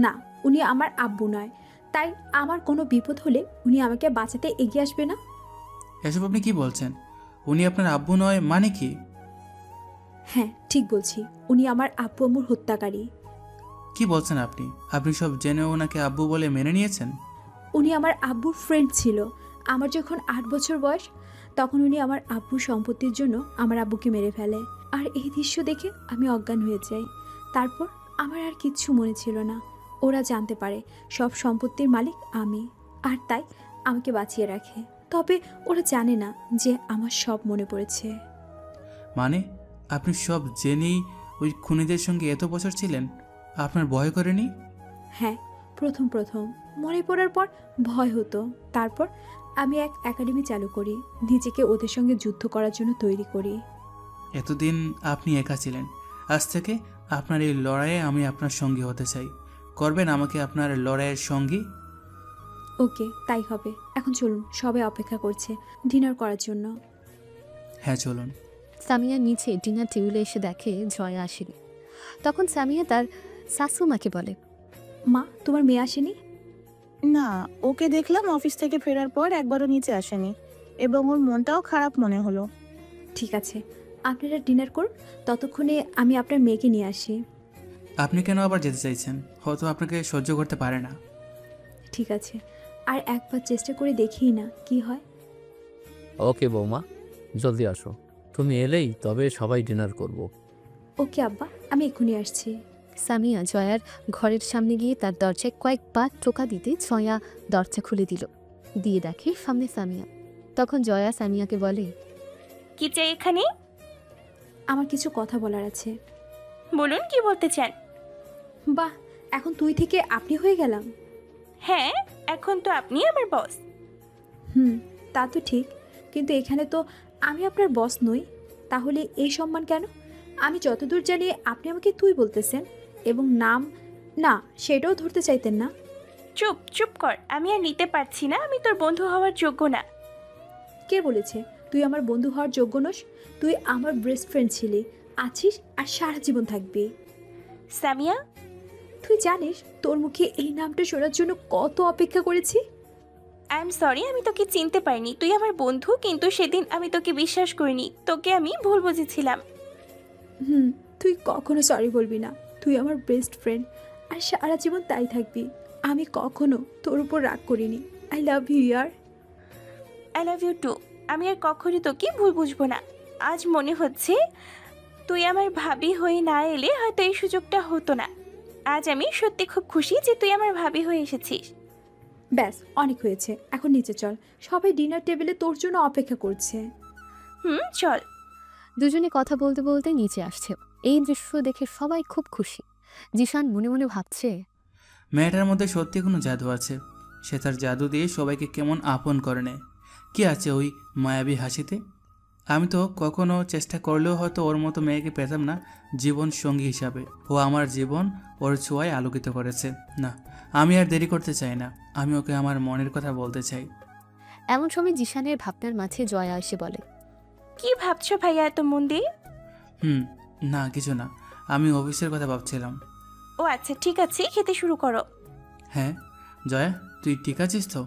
S4: না, উনি আমার আব্বু নয়, তাই আমার কোনো বিপদ হলে উনি আমাকে বাঁচাতে এগিয়ে আসবে না।
S3: এসব আপনি কি বলছেন? উনি আপনার আব্বু নয় মানে কি?
S4: হ্যাঁ, ঠিক বলছি, উনি আমার আব্বু আম্মুর হত্যাকারী।
S3: কি বলছেন আপনি? আপনি সব জেনে ওনাকে আব্বু বলে মেনে নিয়েছেন?
S4: উনি আমার আব্বুর ফ্রেন্ড ছিল। আমার যখন 8 বছর বয়স, তখন উনি আমার আব্বুর সম্পত্তির জন্য আমার আব্বুকে মেরে ফেলে। আর এই দৃশ্য দেখে আমি অজ্ঞান হয়ে যাই। তারপর আমার আর কিচ্ছু মনে ছিল না। ওরা জানতে পারে সব সম্পত্তির মালিক আমি, আর তাই আমাকে বাঁচিয়ে রাখে। তবে ওরা জানে না যে আমার সব মনে পড়েছে।
S3: মানে আপনি সব জেনেই ওই খুনিদের সঙ্গে এত বছর ছিলেন? আপনার ভয় করেনি?
S4: হ্যাঁ, প্রথম মনে পড়ার পর ভয় হতো। তারপর আমি এক একাডেমি চালু করি, নিজেকে ওদের সঙ্গে যুদ্ধ করার জন্য তৈরি করি।
S3: এতদিন আপনি একা ছিলেন, আজ থেকে আপনার এই লড়াইয়ে আমি আপনার সঙ্গী হতে চাই। করবেন আমাকে আপনার লড়াইয়ের সঙ্গী?
S4: ওকে, তাই হবে। এখন চলুন, সবাই অপেক্ষা করছে ডিনার করার জন্য।
S3: হ্যাঁ চলুন।
S1: সামিয়া নিচে ডিনার টেবিলে এসে দেখে জয়া আসেনি। তখন সামিয়া তার শাশুমাকে বলে,
S4: মা, তোমার মেয়ে আসেনি?
S2: না, ওকে দেখলাম অফিস থেকে ফেরার পর একবারও নিচে আসেনি, এবং ওর মনটাও খারাপ মনে হলো।
S4: ঠিক আছে, আপনারা ডিনার করুন, ততক্ষণে আমি আপনার মেয়েকে নিয়ে আসি।
S3: আপনি কেন আবার যেতে চাইছেন? হয়তো আপনাকে সহ্য করতে পারে না।
S4: ঠিক আছে, আর একবার চেষ্টা করে দেখি না কি হয়।
S6: ওকে বৌমা, জলদি আসো। তুমি এলেই তবে সবাই ডিনার করব।
S4: ওকে আব্বা, আমি এক্ষুনি আসছি।
S1: সামিয়া জয়ার ঘরের সামনে গিয়ে তার দরজায় কয়েকবার টোকা দিতে জয়া দরজা খুলে দিল। দিয়ে দেখে সামনে সামিয়া। তখন জয়া সামিয়াকে বলে,
S5: কি চাই এখানে?
S4: আমার কিছু কথা বলার আছে।
S5: বলুন, কি বলতে চান?
S4: বাহ, এখন তুই থেকে আপনি হয়ে গেলাম।
S5: হ্যাঁ, এখন তো আপনি আমার বস।
S4: তা তো ঠিক, কিন্তু এখানে তো আমি আপনার বস নই। তাহলে এই সম্মান কেন? আমি যতদূর জানি আপনি আমাকে তুই বলতেছেন, এবং নাম না সেটাও ধরতে চাইতেন না।
S5: চুপ কর, আমি আর নিতে পারছি না। আমি তোর বন্ধু হওয়ার যোগ্য না।
S4: কে বলেছে তুই আমার বন্ধু হওয়ার যোগ্য নস? তুই আমার বেস্ট ফ্রেন্ড ছিলি, আছিস, আর সারা জীবন থাকবি।
S5: সামিয়া,
S4: তুই জানিস তোর মুখে এই নামটা শোনার জন্য কত অপেক্ষা করেছি।
S5: আই এম সরি, আমি তোকে চিনতে পারিনি। তুই আমার বন্ধু, কিন্তু সেদিন আমি তোকে বিশ্বাস করিনি। তোকে আমি ভুল বুঝেছিলাম।
S4: তুই কখনো সরি বলবি না। তুই আমার বেস্ট ফ্রেন্ড, আর সারা জীবন তাই থাকবি। আমি কখনো তোর উপর রাগ করিনি। আই লাভ ইউ ইয়ার।
S5: I love you too. আমি আর কখনই তোকে ভুল বুঝবো না। আজ মনে হচ্ছে তুই আমার ভাবি হয়ে না এলে হয়তো এই সুযোগটা হতো না। আজ আমি সত্যি খুব খুশি যে তুই আমার ভাবি হয়ে এসেছিস।
S4: ব্যাস, অনেক হয়েছে, এখন নিচে চল। সবাই ডিনার টেবিলে তোর জন্য অপেক্ষা করছে।
S5: চল।
S1: দুজনে কথা বলতে বলতে নিচে আসছে। এই দৃশ্য দেখে সবাই খুব খুশি। জিশান মনে মনে ভাবছে,
S3: মেয়েটার মধ্যে সত্যি কোনো জাদু আছে। সে তার জাদু দিয়ে সবাইকে কেমন আপন করে নেয়। কি আছে ওই মায়াবী হাসিতে? আমি তো কখনো চেষ্টা করলেও হয়তো ওর মতো মেয়েকে পেতাম না জীবন সঙ্গী হিসাবে। ও আমার জীবন ওর ছোঁয়ায় আলোকিত করেছে। না, আমি আর দেরি করতে চাই না। আমি ওকে আমার মনের কথা বলতে চাই।
S1: এমন সময় জিশানের ভাবনার মাঝে জয়া এসে বলে,
S5: কি ভাবছো ভাইয়া এত মন দিয়ে?
S3: না কিছু না, আমি অফিসের কথা ভাবছিলাম।
S5: ও আচ্ছা, ঠিক আছে, খেতে শুরু করো।
S3: হ্যাঁ জয়া, তুই ঠিক আছিস তো?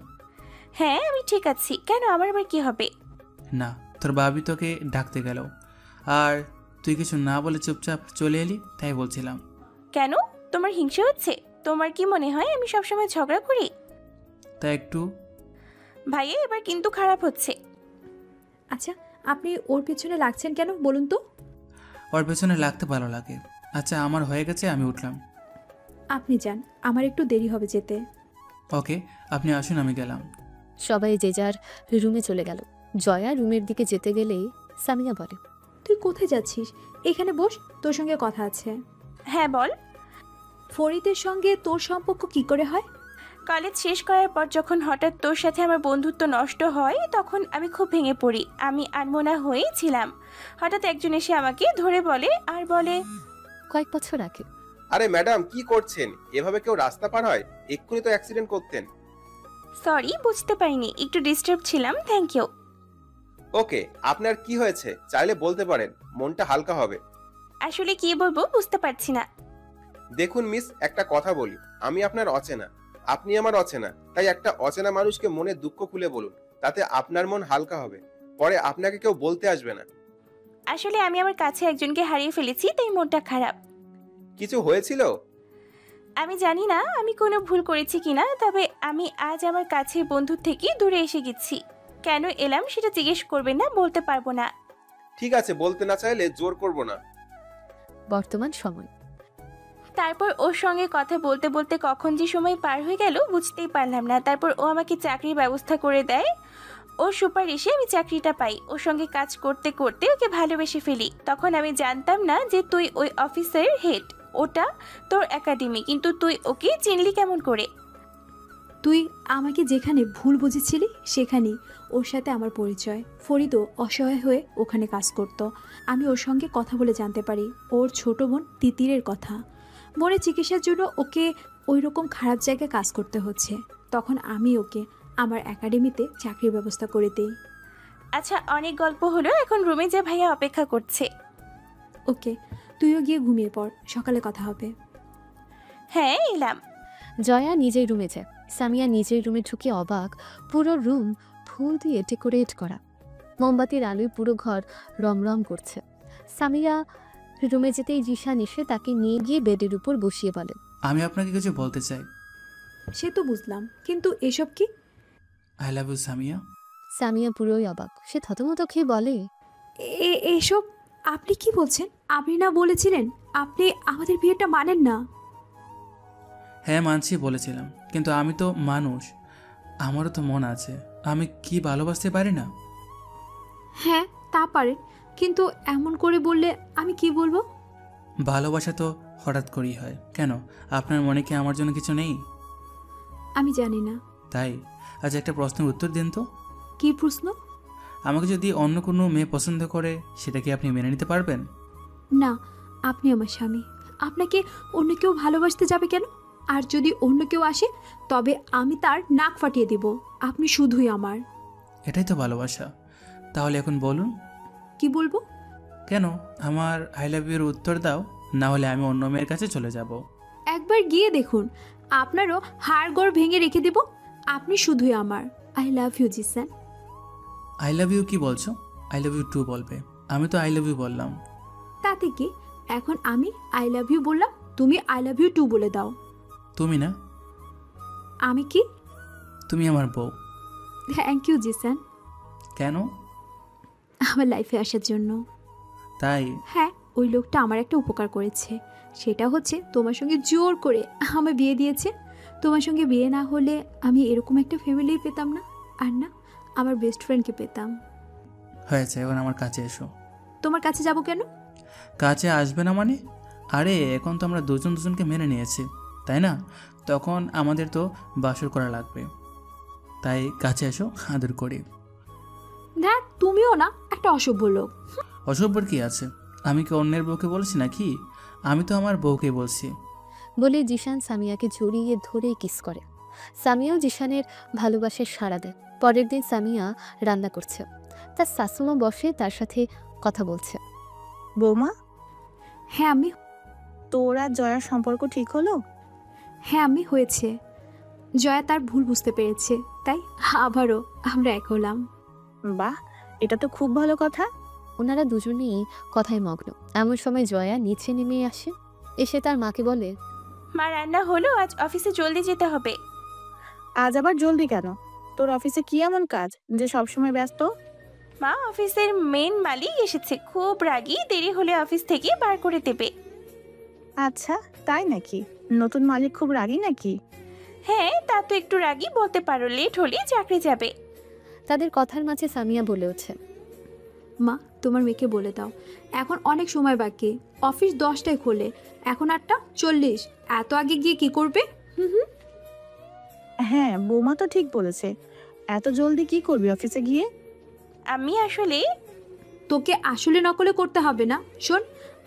S5: হ্যাঁ, আমি ঠিক আছি। কেন, আমার আবার কি হবে?
S3: না, তোর ভাবি তোকে ডাকতে গেল, আর তুই কিছু না বলে চুপচাপ চলে এলি, তাই বলছিলাম।
S5: কেন, তোমার হিংসা হচ্ছে? তোমার কি মনে হয় আমি সবসময় ঝগড়া করি?
S3: তা একটু।
S5: ভাইয়া, এবার কিন্তু খারাপ হচ্ছে।
S4: আচ্ছা, আপনি ওর পেছনে লাগছেন কেন বলুন তো?
S3: ওর পেছনে লাগতে ভালো লাগে। আচ্ছা, আমার হয়ে গেছে, আমি উঠলাম।
S4: আপনি যান, আমার একটু দেরি হবে যেতে।
S3: ওকে, আপনি আসুন, আমি গেলাম।
S1: সবাই যে যার রুমে চলে গেল। জয়া রুমের দিকে যেতে গেলেই সামিয়া বলে,
S4: তুই কোথায় যাচ্ছিস? এখানে বস, তোর সঙ্গে কথা আছে।
S5: হ্যাঁ বল।
S4: ফরিদের সঙ্গে তোর সম্পর্ক কি করে হয়?
S5: কলেজ শেষ করার পর যখন হঠাৎ তোর সাথে আমার বন্ধুত্ব নষ্ট হয়, তখন আমি খুব ভেঙে পড়ি। আমি আনমনা হয়েই ছিলাম। হঠাৎ একজন এসে আমাকে ধরে বলে
S1: কয়েক বছর আগে।
S10: আরে ম্যাডাম, কি করছেন? এভাবে কেউ রাস্তা পার হয়? এক্ষুনি তো অ্যাক্সিডেন্ট করতেন।
S5: সরি, বুঝতে পারিনি, একটু ডিস্টার্ব ছিলাম। Thank you.
S10: ওকে, আপনার কি হয়েছে চাইলে বলতে পারেন, মনটা হালকা হবে।
S5: আসলে কি বলবো বুঝতে পারছি না।
S10: দেখুন মিস, একটা কথা বলি, আমি আপনার অচেনা, আপনি আমার অচেনা। তাই একটা অচেনা মানুষকে মনে দুঃখ খুলে বলুন, তাতে আপনার মন হালকা হবে। পরে আপনাকে কেউ বলতে আসবে না।
S5: আসলে আমি আমার কাছে একজনকে হারিয়ে ফেলেছি, তাই মনটা খারাপ।
S10: কিছু হয়েছিল?
S5: আমি জানি না আমি কোনো ভুল করেছি কিনা, তবে আমি আজ আমার কাছের বন্ধুর থেকে দূরে এসে গেছি। কেন এলাম সেটা জিজ্ঞেস করবেন না, বলতে পারবো না।
S10: ঠিক আছে, বলতে না চাইলে জোর করব না।
S1: বর্তমান সময়।
S5: তারপর ওর সঙ্গে কথা বলতে বলতে কখন যে সময় পার হয়ে গেল বুঝতেই পারলাম না। তারপর ও আমাকে চাকরির ব্যবস্থা করে দেয়। ওর সুপারিশে আমি চাকরিটা পাই। ওর সঙ্গে কাজ করতে করতে ওকে ভালোবেসে ফেলি। তখন আমি জানতাম না যে তুই ওই অফিসের হেড, ওটা তোর একাডেমি, কিন্তু তুই ওকে চিনলি কেমন করে?
S4: তুই আমাকে যেখানে ভুল বুঝেছিলি সেখানেই ওর সাথে আমার পরিচয়। ফরিদও অসহায় হয়ে ওখানে কাজ করত। আমি ওর সঙ্গে কথা বলে জানতে পারি ওর ছোট বোন তিতিরের কথা। বোনের চিকিৎসার জন্য ওকে ওই রকম খারাপ জায়গায় কাজ করতে হচ্ছে। তখন আমি ওকে আমার একাডেমিতে চাকরির ব্যবস্থা করে দিই।
S5: আচ্ছা, অনেক গল্প হলো, এখন রুমে যে ভাইয়া অপেক্ষা করছে।
S4: ওকে, তুইও গিয়ে ঘুমিয়ে পড়, সকালে কথা হবে।
S5: হ্যাঁ, এলাম।
S1: জয়া নিজের রুমে যায়। সামিয়া নিজের রুমে ঢুকে অবাক, পুরো রুম ফুল দিয়ে ডেকোরেট করা, মোমবাতির আলোয় পুরো ঘর রমরম করছে। সামিয়া রুমে যেতেই জিশান এসে তাকে নিয়ে গিয়ে বেডের উপর বসিয়ে বলে,
S3: আমি আপনাকে কিছু বলতে চাই।
S4: সে তো বুঝলাম, কিন্তু এসব কি?
S3: I love you Samia.
S1: Samia পুরোই অবাক। সে থতমত খেয়ে বলে,
S4: এসব আপনি কি বলছেন? আপনি না বলেছিলেন আপনি আমাদের বিয়েটা মানেন না?
S3: হ্যাঁ মানছি, বলেছিলাম, কিন্তু আমি তো মানুষ, আমারও তো মন আছে। আমি কি ভালোবাসতে পারি না?
S4: হ্যাঁ, তা পারেন, কিন্তু এমন করে বললে আমি কি বলবো?
S3: ভালোবাসা তো হঠাৎ করেই হয়। কেন, আপনার মনে কি আমার জন্য কিছু নেই?
S4: আমি জানি না।
S3: তাই আজ একটা প্রশ্নের উত্তর দিন তো।
S4: কি প্রশ্ন?
S3: আমাকে যদি অন্য কোনো মেয়ে পছন্দ করে, সেটা কি আপনি মেনে নিতে পারবেন?
S4: না, আপনি আমার স্বামী, আপনাকে অন্য কেউ ভালোবাসতে যাবে কেন? আর যদি অন্য কেউ আসে তবে আমি তার নাক ফাটিয়ে দেব। আপনি শুধুই আমার।
S3: এটাই তো ভালোবাসা। তাহলে এখন বলুন,
S4: কি বলবো?
S3: কেন আমার আই লাভ ইউর উত্তর দাও, না হলে আমি অন্য মেয়ের কাছে চলে যাব।
S4: একবার গিয়ে দেখুন, আপনারও হাড়গোড় ভেঙে রেখে দেব। আপনি শুধুই আমার। I love you Jisan.
S3: I love you কি বলছো? আই লাভ ইউ টু বলবে। আমি তো আই লাভ ইউ বললাম।
S4: তাতে কি? এখন আমি আই লাভ ইউ বললাম, তুমি আই লাভ ইউ টু বলে দাও।
S3: তুমি না,
S4: আমি কি?
S3: তুমি আমার বউ।
S4: Thank you Jisan.
S3: কেন?
S4: আমার লাইফে আসার জন্য।
S3: তাই?
S4: হ্যাঁ, ওই লোকটা আমার একটা উপকার করেছে। সেটা হচ্ছে তোমার সঙ্গে জোর করে আমার বিয়ে দিয়েছে। তোমার সঙ্গে বিয়ে না হলে আমি এরকম একটা ফ্যামিলি পেতাম না, আর না আমার বেস্ট ফ্রেন্ডকে পেতাম।
S3: হয়েছে, এখন আমার কাছে এসো।
S4: তোমার কাছে যাব কেন?
S3: কাছে আসবে না মানে? আরে এখন তো আমরা দুজন দুজনকে মেনে নিয়েছি, তাই না? তখন আমাদের তো বাসর করা লাগবে, তাই কাছে এসো, আদর করি।
S4: দেখ, তুমিও না একটা অসভ্য লোক।
S3: অসভ্যর কি আছে? আমি কি অন্যের বউকে বলছি নাকি? আমি তো আমার বউকে বলছি।
S1: বলে জিশান সামিয়াকে জড়িয়ে ধরে কিস করে। সামিয়াও জিশানের ভালোবাসায় সাড়া দেয়। পরের দিন সামিয়া রান্না করছে, তার শাশুমা বসে তার সাথে কথা বলছে।
S2: বৌমা,
S4: হ্যাঁ আমি।
S2: তোর আর জয়ার সম্পর্ক ঠিক হলো?
S4: হ্যাঁ আমি হয়েছে। জয়া তার ভুল বুঝতে পেরেছে, তাই আবারও আমরা এক হলাম।
S2: বাহ, এটা তো খুব ভালো কথা।
S1: ওনারা দুজনেই কথায় মগ্ন। এমন সময় জয়া নিচে নেমে আসে, এসে তার মাকে বলে,
S5: মা, রান্না হলো, আজ অফিসে জলদি যেতে হবে।
S2: আজ আবার জলদি কেন? তোর অফিসে কি এমন কাজ যে সবসময় ব্যস্ত?
S5: মা, অফিসের মেন মালিক এসেছে, খুব রাগী, দেরি হলে অফিস থেকে বার করে দেবে।
S2: আচ্ছা, তাই নাকি? নতুন মালিক খুব রাগী নাকি?
S5: হ্যাঁ, তা তো একটু রাগী বলতে পারো, লেট হলে চাকরি যাবে।
S1: তাদের কথার মাঝে সামিয়া বলে ওঠে,
S4: মা, তোমার মেয়েকে বলে দাও এখন অনেক সময় বাকি। অফিস 10টায় খোলে, এখন 8:40। এত আগে গিয়ে কি করবে?
S2: হ্যাঁ, বৌমা তো ঠিক বলেছে। এত জলদি কি করবি অফিসে গিয়ে?
S5: আমি আসলে
S4: তোকে আসলে নকলে করতে হবে না। শোন,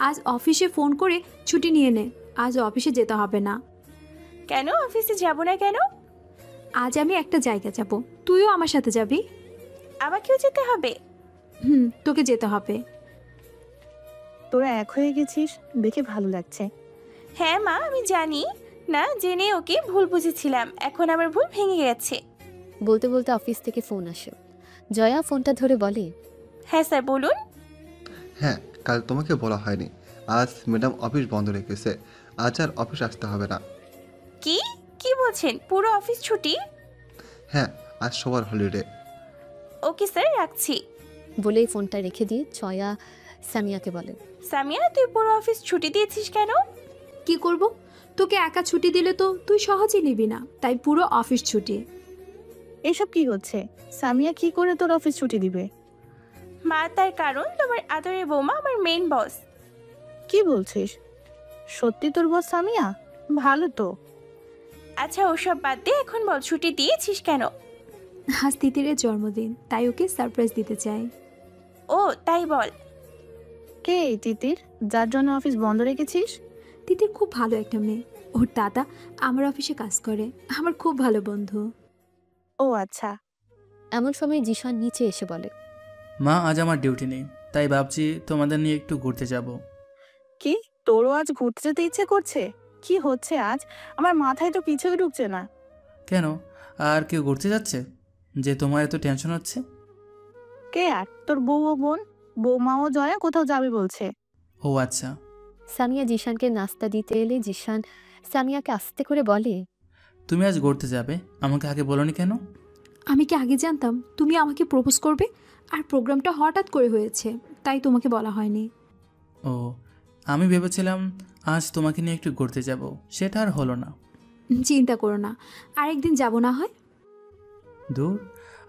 S4: আজ অফিসে ফোন করে ছুটি নিয়ে নে। আজ অফিসে যেতে হবে না।
S5: কেন অফিসে যাব না কেন?
S4: আজ আমি একটা জায়গা যাব, তুইও আমার সাথে যাবি।
S5: আমাকেও যেতে হবে?
S4: তোকে যেতে হবে।
S2: তোরা এক হয়ে গেছিস, দেখে ভালো লাগছে।
S5: হ্যাঁ মা, আমি জানি না জেনে ওকে ভুল বুঝেছিলাম, এখন আমার ভুল ভেঙে গেছে।
S1: বলতে বলতে অফিস থেকে ফোন আসে। জয়া ফোনটা ধরে বলে,
S5: হ্যাঁ স্যার, বলুন।
S7: হ্যাঁ, কাল তোমাকে বলা হয়নি, আজ ম্যাডাম অফিস বন্ধ রেখেছে, আজ আর অফিস আসতে হবে না।
S5: কি কি বলছেন? পুরো অফিস ছুটি?
S7: হ্যাঁ, আজ সবার হলিডে।
S5: ওকে স্যার, রাখছি।
S1: বলেই ফোনটা রেখে দিয়ে জয়া সামিয়াকে বলে,
S5: সামিয়া, তুই পুরো অফিস ছুটি দিয়েছিস কেন?
S4: কি করব? তোকে একা ছুটি দিলে তো তুই সহজে নিবি না, তাই পুরো অফিস ছুটি।
S2: এসব কি হচ্ছে? সামিয়া কি করে তোর অফিস ছুটি দিবে?
S5: মা, তার কারণ তোমার আদরের বৌমা আমার মেইন বস।
S2: কি বলছিস? সত্যি তোর বস সামিয়া? ভালো তো।
S5: আচ্ছা, ওসব বাদ দিয়ে এখন বল, ছুটি দিয়েছিস কেন?
S4: আজ তিতিরের জন্মদিন, তাই ওকে সারপ্রাইজ দিতে চাই।
S5: ও তাই, বল।
S2: কে এই তিতির, যার জন্য অফিস বন্ধ রেখেছিস?
S4: তিতির খুব ভালো একটা মেয়ে। ওর দাদা আমার অফিসে কাজ করে, আমার খুব ভালো বন্ধু।
S2: ও আচ্ছা।
S1: এমন সময় জিশান নিচে এসে বলে,
S3: মা, আজ আমার ডিউটি নেই, তাই ভাবছি তোমাদের নিয়ে একটু ঘুরতে যাব।
S2: কি, তোরও আজ ঘুরতে যেতে ইচ্ছে করছে? কি হচ্ছে আজ? আমার মাথায় তো কিছুই ঢুকছে না।
S3: কেন, আর কেউ ঘুরতে যাচ্ছে যে তোমার এত টেনশন হচ্ছে?
S2: কে আর? তোর বউ ও বোন, বৌমাও জয়া কোথাও যাবে বলছে।
S3: ও আচ্ছা।
S1: সামিয়া জিশানকে নাস্তা দিতে এলে জিশান সামিয়াকে আস্তে করে বলে,
S3: তুমি আজ ঘুরতে যাবে, আমাকে আগে বলোনি কেন?
S4: আমি কি আগে জানতাম তুমি আমাকে প্রপোজ করবে? আর প্রোগ্রামটা হঠাৎ করে হয়েছে, তাই তোমাকে বলা হয়নি।
S3: ও, আমি ভেবেছিলাম আজ তোমাকে নিয়ে একটু ঘুরতে যাব, সেটা আর হলো না।
S4: চিন্তা করো না, আরেকদিন যাব না হয়।
S3: দূর,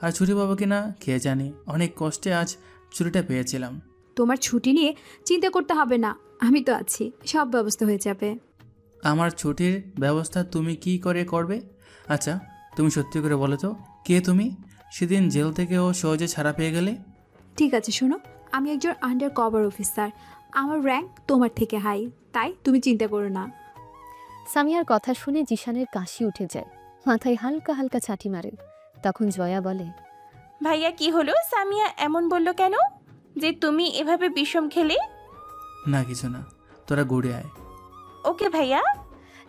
S3: আর ছুটি পাবো কি না কে জানি, অনেক কষ্টে আজ ছুটিটা পেয়েছিলাম।
S4: তোমার ছুটি নিয়ে চিন্তা করতে হবে না, আমি তো আছি, সব ব্যবস্থা হয়ে যাবে।
S3: আমার ছুটির ব্যবস্থা তুমি কি করে করবে? আচ্ছা, তুমি সত্যি করে বলো তো, কে তুমি? সেদিন জেল থেকেও সহজে ছাড়া পেয়ে গেলে।
S4: ঠিক আছে, শোনো, আমি একজন আন্ডার কভার অফিসার, আমার র্যাঙ্ক তোমার থেকে হাই, তাই তুমি চিন্তা করো না।
S1: সামিয়ার কথা শুনে জিশানের কাশি উঠে যায়, মাথায় হালকা হালকা ছাটি মারে। তখন জয়া বলে,
S5: ভাইয়া, কি হলো? সামিয়া এমন বললো কেন যে তুমি এভাবে বিষম খেলে?
S3: না কিছু না, তোরা ঘুরে আয়।
S5: ওকে ভাইয়া।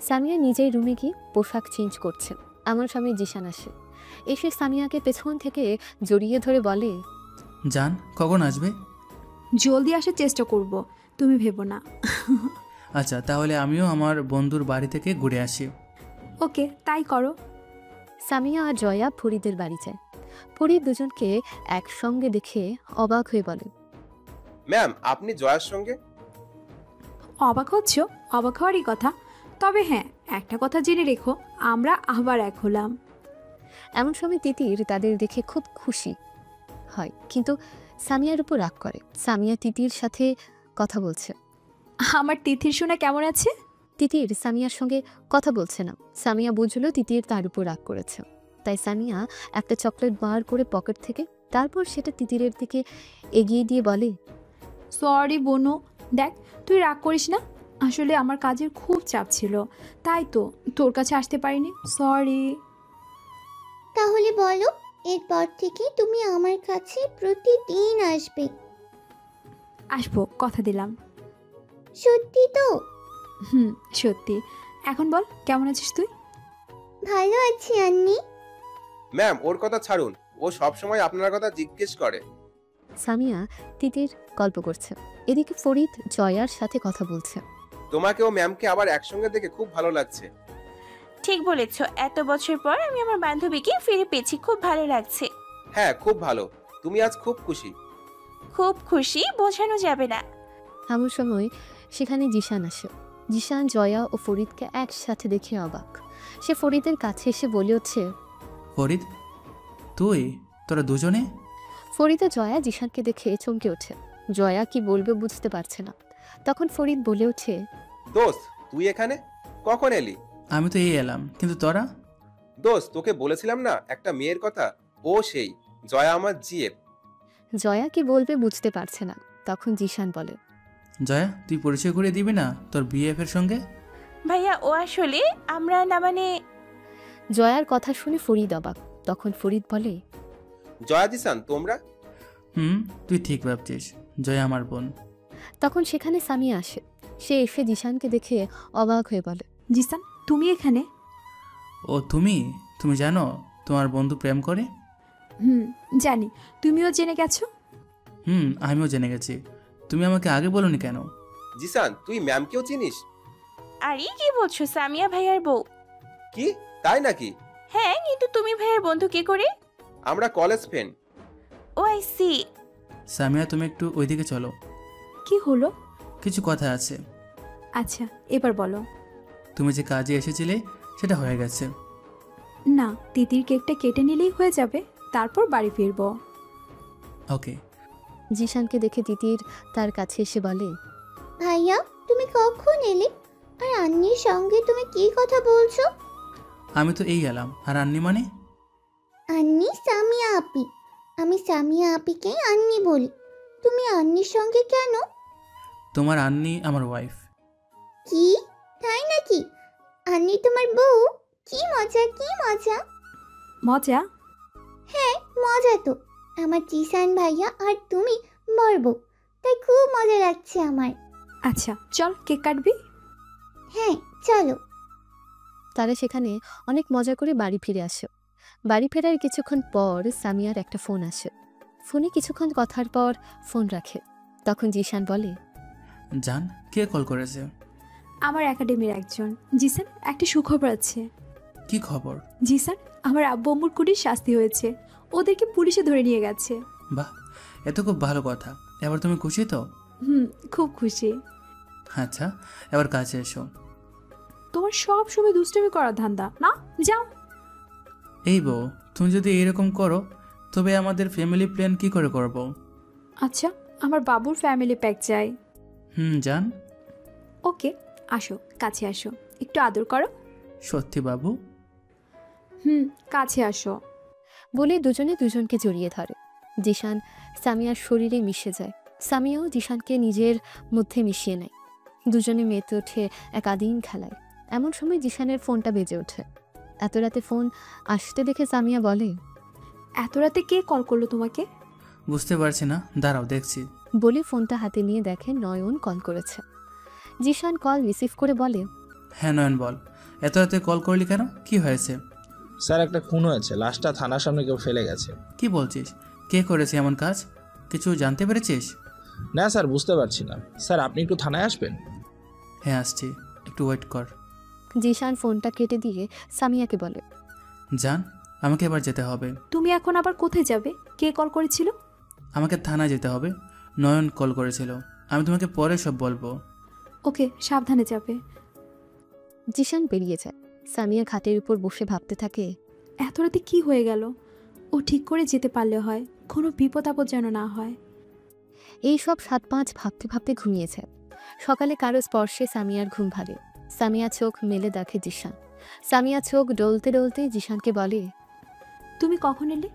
S1: সামিয়া নিজেই রুমে গিয়ে পোশাক চেঞ্জ করছে। এমন সময় জিশান আসে, এসে সামিয়াকে পেছন থেকে জড়িয়ে ধরে বলে,
S3: জান, কখন আসবে?
S4: জলদি আসার চেষ্টা করব, তুমি ভেবো না।
S3: আচ্ছা, তাহলে আমিও আমার বন্ধুর বাড়ি থেকে ঘুরে আসি।
S4: ওকে, তাই করো।
S1: সামিয়া আর জয়া ফরিদের বাড়ি যায়। ফরিদ দুজনকে একসঙ্গে দেখে অবাক হয়ে বলে,
S10: ম্যাম, আপনি জয়ার সঙ্গে?
S4: অবাক হচ্ছ? অবাক হওয়ারই কথা। তবে হ্যাঁ, একটা কথা জেনে রেখো, আমরা আবার এক হলাম।
S1: এমন সময় তিতির তাদের দেখে খুব খুশি হয়, কিন্তু সামিয়ার উপর রাগ করে। সামিয়া তিতির সাথে কথা বলছে।
S4: আমার তিথির শোনা কেমন আছে?
S1: তিতির সামিয়ার সঙ্গে কথা বলছে না। সামিয়া বুঝলো তিতির তার উপর রাগ করেছে, তাই সামিয়া একটা চকলেট বার করে পকেট থেকে, তারপর সেটা তিতিরের দিকে এগিয়ে দিয়ে বলে,
S4: সরি বোনু, দেখ তুই রাগ করিস না, আসলে আমার কাজের খুব চাপ ছিল, তাই তো তোর কাছে আসতে পারিনি, সরি।
S11: তাহলে বলো, এরপর থেকে তুমি আমার কাছে প্রতিদিন আসবে।
S4: আসবো, কথা দিলাম।
S11: সত্যি তো?
S4: সত্যি। এখন বল, কেমন আছিস তুই?
S11: ভালো আছি আন্নি।
S10: ম্যাম, ওর কথা ছাড়ুন, ও সব সময় আপনার কথা জিজ্ঞেস করে।
S1: সামিয়া তিতির গল্প করছে, এদিকে ফরিদ জয়ার সাথে কথা বলছে।
S10: তোমাকে ও ম্যামকে আবার একসঙ্গে দেখে খুব ভালো লাগছে।
S5: ঠিক বলেছ, এত বছর পর আমি আমার বান্ধবীকে ফিরে পেয়েছি, খুব ভালো লাগছে।
S10: হ্যাঁ, খুব ভালো। তুমি আজ খুব খুশি?
S5: খুব খুশি বোঝানো যাবে না।
S1: এমন সময় সেখানে জিশান আসে। জিশান জয়া ও ফরিদকে একসাথে দেখে অবাক। সে ফরিদের কাছে এসে বলে উঠছে,
S3: ফরিদ, তোরা দুজনে?
S1: ফরিদ ও জয়া জিশানকে দেখে চমকে ওঠে। জয়া কি বলবে বুঝতে পারছে না। তখন ফরিদ বলে ওঠে,
S10: দোস্ত, তুই এখানে কখন এলি?
S3: আমি তো এই এলাম, কিন্তু তোরা?
S10: দোস্ত, তোকে বলেছিলাম না একটা মেয়ের কথা, ও সেই জয়া, আমার জিএফ।
S1: জয়া কি বলবে বুঝতে পারছে না। তখন জিশান বলে,
S3: জয়া, তুই পরিচয় করে দিবি না তোর বিএফ এর সঙ্গে?
S5: ভাইয়া, ও আসলে আমরা না, মানে।
S1: জয়ার কথা শুনে ফরিদ অবাক। তখন ফরিদ বলে,
S10: জয়া জিসান, তোমরা?
S3: তুই ঠিক ভাবছিস, জয়া আমার বোন।
S1: তখন সেখানে সামিয়া আসে। সে এসে জিশানকে দেখে অবাক হয়ে বলে,
S4: জিসান, তুমি এখানে?
S3: ও তুমি জানো তোমার বন্ধু প্রেম করে?
S4: জানি, তুমিও জেনে গেছো?
S3: আমিও জেনে গেছি। তুমি আমাকে আগে বলোনি কেন?
S10: জিসান, তুই ম্যামকেও চিনিস?
S5: আরে কি বলছো, সামিয়া ভাইয়ার বউ।
S10: কি, তাই নাকি?
S5: হ্যাঁ, কিন্তু তুমি ভাইয়ার বন্ধু কি করে?
S10: আমরা college friend.
S5: Oh I see.
S3: Samia তুমি একটু ওইদিকে চলো,
S4: কি হলো?
S3: কিছু কথা আছে।
S4: আচ্ছা, এবার বলো।
S3: তুমি যে কাজে এসেছিলে সেটা হয়ে গেছে।
S4: না, তিতির কেকটা কেটে নিলেই হয়ে যাবে, তারপর বাড়ি ফিরবো।
S3: ওকে।
S1: জিশানকে দেখে তিতির তার কাছে এসে বলে,
S11: ভাইয়া তুমি কখন এলে? আর আন্নির সঙ্গে তুমি কি কথা বলছো?
S3: আমি তো এই এলাম। আর আন্নি মানে?
S11: আন্নি সামিয়া আপি। আমি সামিয়া আপিকেই আন্নি বলি। তুমি আন্নির সঙ্গে কেন?
S3: তোমার আন্নি আমার ওয়াইফ।
S11: কি? তাই নাকি? আন্নি তোমার বউ? কি মজা কি মজা।
S4: মজা?
S11: হ্যাঁ মজা তো। আমার জিসান ভাইয়া আর তুমি মরবো, তাই খুব মজা লাগছে আমার।
S4: আচ্ছা চল, কেক কাটবি?
S11: হ্যাঁ চলো।
S1: তারা সেখানে অনেক মজা করে বাড়ি ফিরে আসে। বাড়ি ফেরার কিছুক্ষণ পর সামিয়ার একটা ফোন আসে। ফোনে কিছুক্ষণ কথার পর ফোন রাখে। তখন জিশান বলে,
S3: জান, কে কল করেছে?
S4: আমার একাডেমির একজন। জিসান, একটা সুখবর আছে।
S3: কি খবর?
S4: জিসান, আমার আব্বু আম্মুর কুড়ির শাস্তি হয়েছে, ওদেরকে পুলিশে ধরে নিয়ে গেছে।
S3: বাহ, এত খুব ভালো কথা। এবার তুমি খুশি তো?
S4: খুব খুশি।
S3: আচ্ছা, এবার কাছে এসো।
S4: তোমার সব সময় দুষ্টামি করার ধান্দা না, যাও।
S3: এই বউ, তুমি যদি এরকম করো তবে আমাদের ফ্যামিলি প্ল্যান কি করে করব?
S4: আচ্ছা, আমার বাবুর ফ্যামিলি প্যাক চাই।
S3: জান।
S4: ওকে, আসো, কাছে আসো, একটু আদর করো।
S3: সত্যি বাবু?
S4: কাছে আসো।
S1: বলে দুজনে দুজনকে জড়িয়ে ধরে। জিশান সামিয়ার শরীরে মিশে যায়। সামিয়াও জিশানকে নিজের মধ্যে মিশিয়ে নেয়। দুজনে মেতে ওঠে এক আদিম খেলায়। এমন সময় জিশানের ফোনটা বেজে ওঠে। এত রাতে ফোন আসতে দেখে সামিয়া বলে,
S4: এত রাতে কে কল করলো তোমাকে?
S3: বুঝতে পারছি না, দাঁড়াও দেখছি।
S1: বলে ফোনটা হাতে নিয়ে দেখে নয়ন কল করেছে। জিশান কল রিসিভ করে বলে,
S3: হ্যাঁ নয়ন বল, এত রাতে কল করলি কেন? কি হয়েছে?
S8: স্যার একটা খুন হয়েছে, লাশটা থানার সামনে কেউ ফেলে গেছে।
S3: কি বলছিস? কে করেছে এমন কাজ? কিছু জানতে পেরেছিস?
S8: না স্যার, বুঝতে পারছি না। স্যার আপনি একটু থানায় আসবেন?
S3: হ্যাঁ আসছি, একটু ওয়েট কর।
S1: জিশান ফোনটা কেটে দিয়ে সামিয়াকে বলে,
S3: জান, আমাকে এবার যেতে হবে।
S4: তুমি এখন আবার কোথায় যাবে? কে কল করেছিল?
S3: আমাকে থানায় যেতে হবে। নয়ন কল করেছিল, আমি তোমাকে পরে সব বলবো।
S4: ওকে, সাবধানে যাবে।
S1: জিশান বেরিয়ে যায়। সামিয়া খাটের উপর বসে ভাবতে থাকে,
S4: এত রাতে কি হয়ে গেল? ও ঠিক করে যেতে পারলে হয়, কোনো বিপদ আপদ যেন না হয়।
S1: এই সব 7-5 ভাবতে ভাবতে ঘুমিয়েছে। সকালে কারো স্পর্শে সামিয়ার ঘুম ভাঙে। সামিয়া চোখ মেলে দেখে জিশান। সামিয়া চোখ ডলতে ডলতে জিশানকে বলে,
S4: তুমি কখন এলে?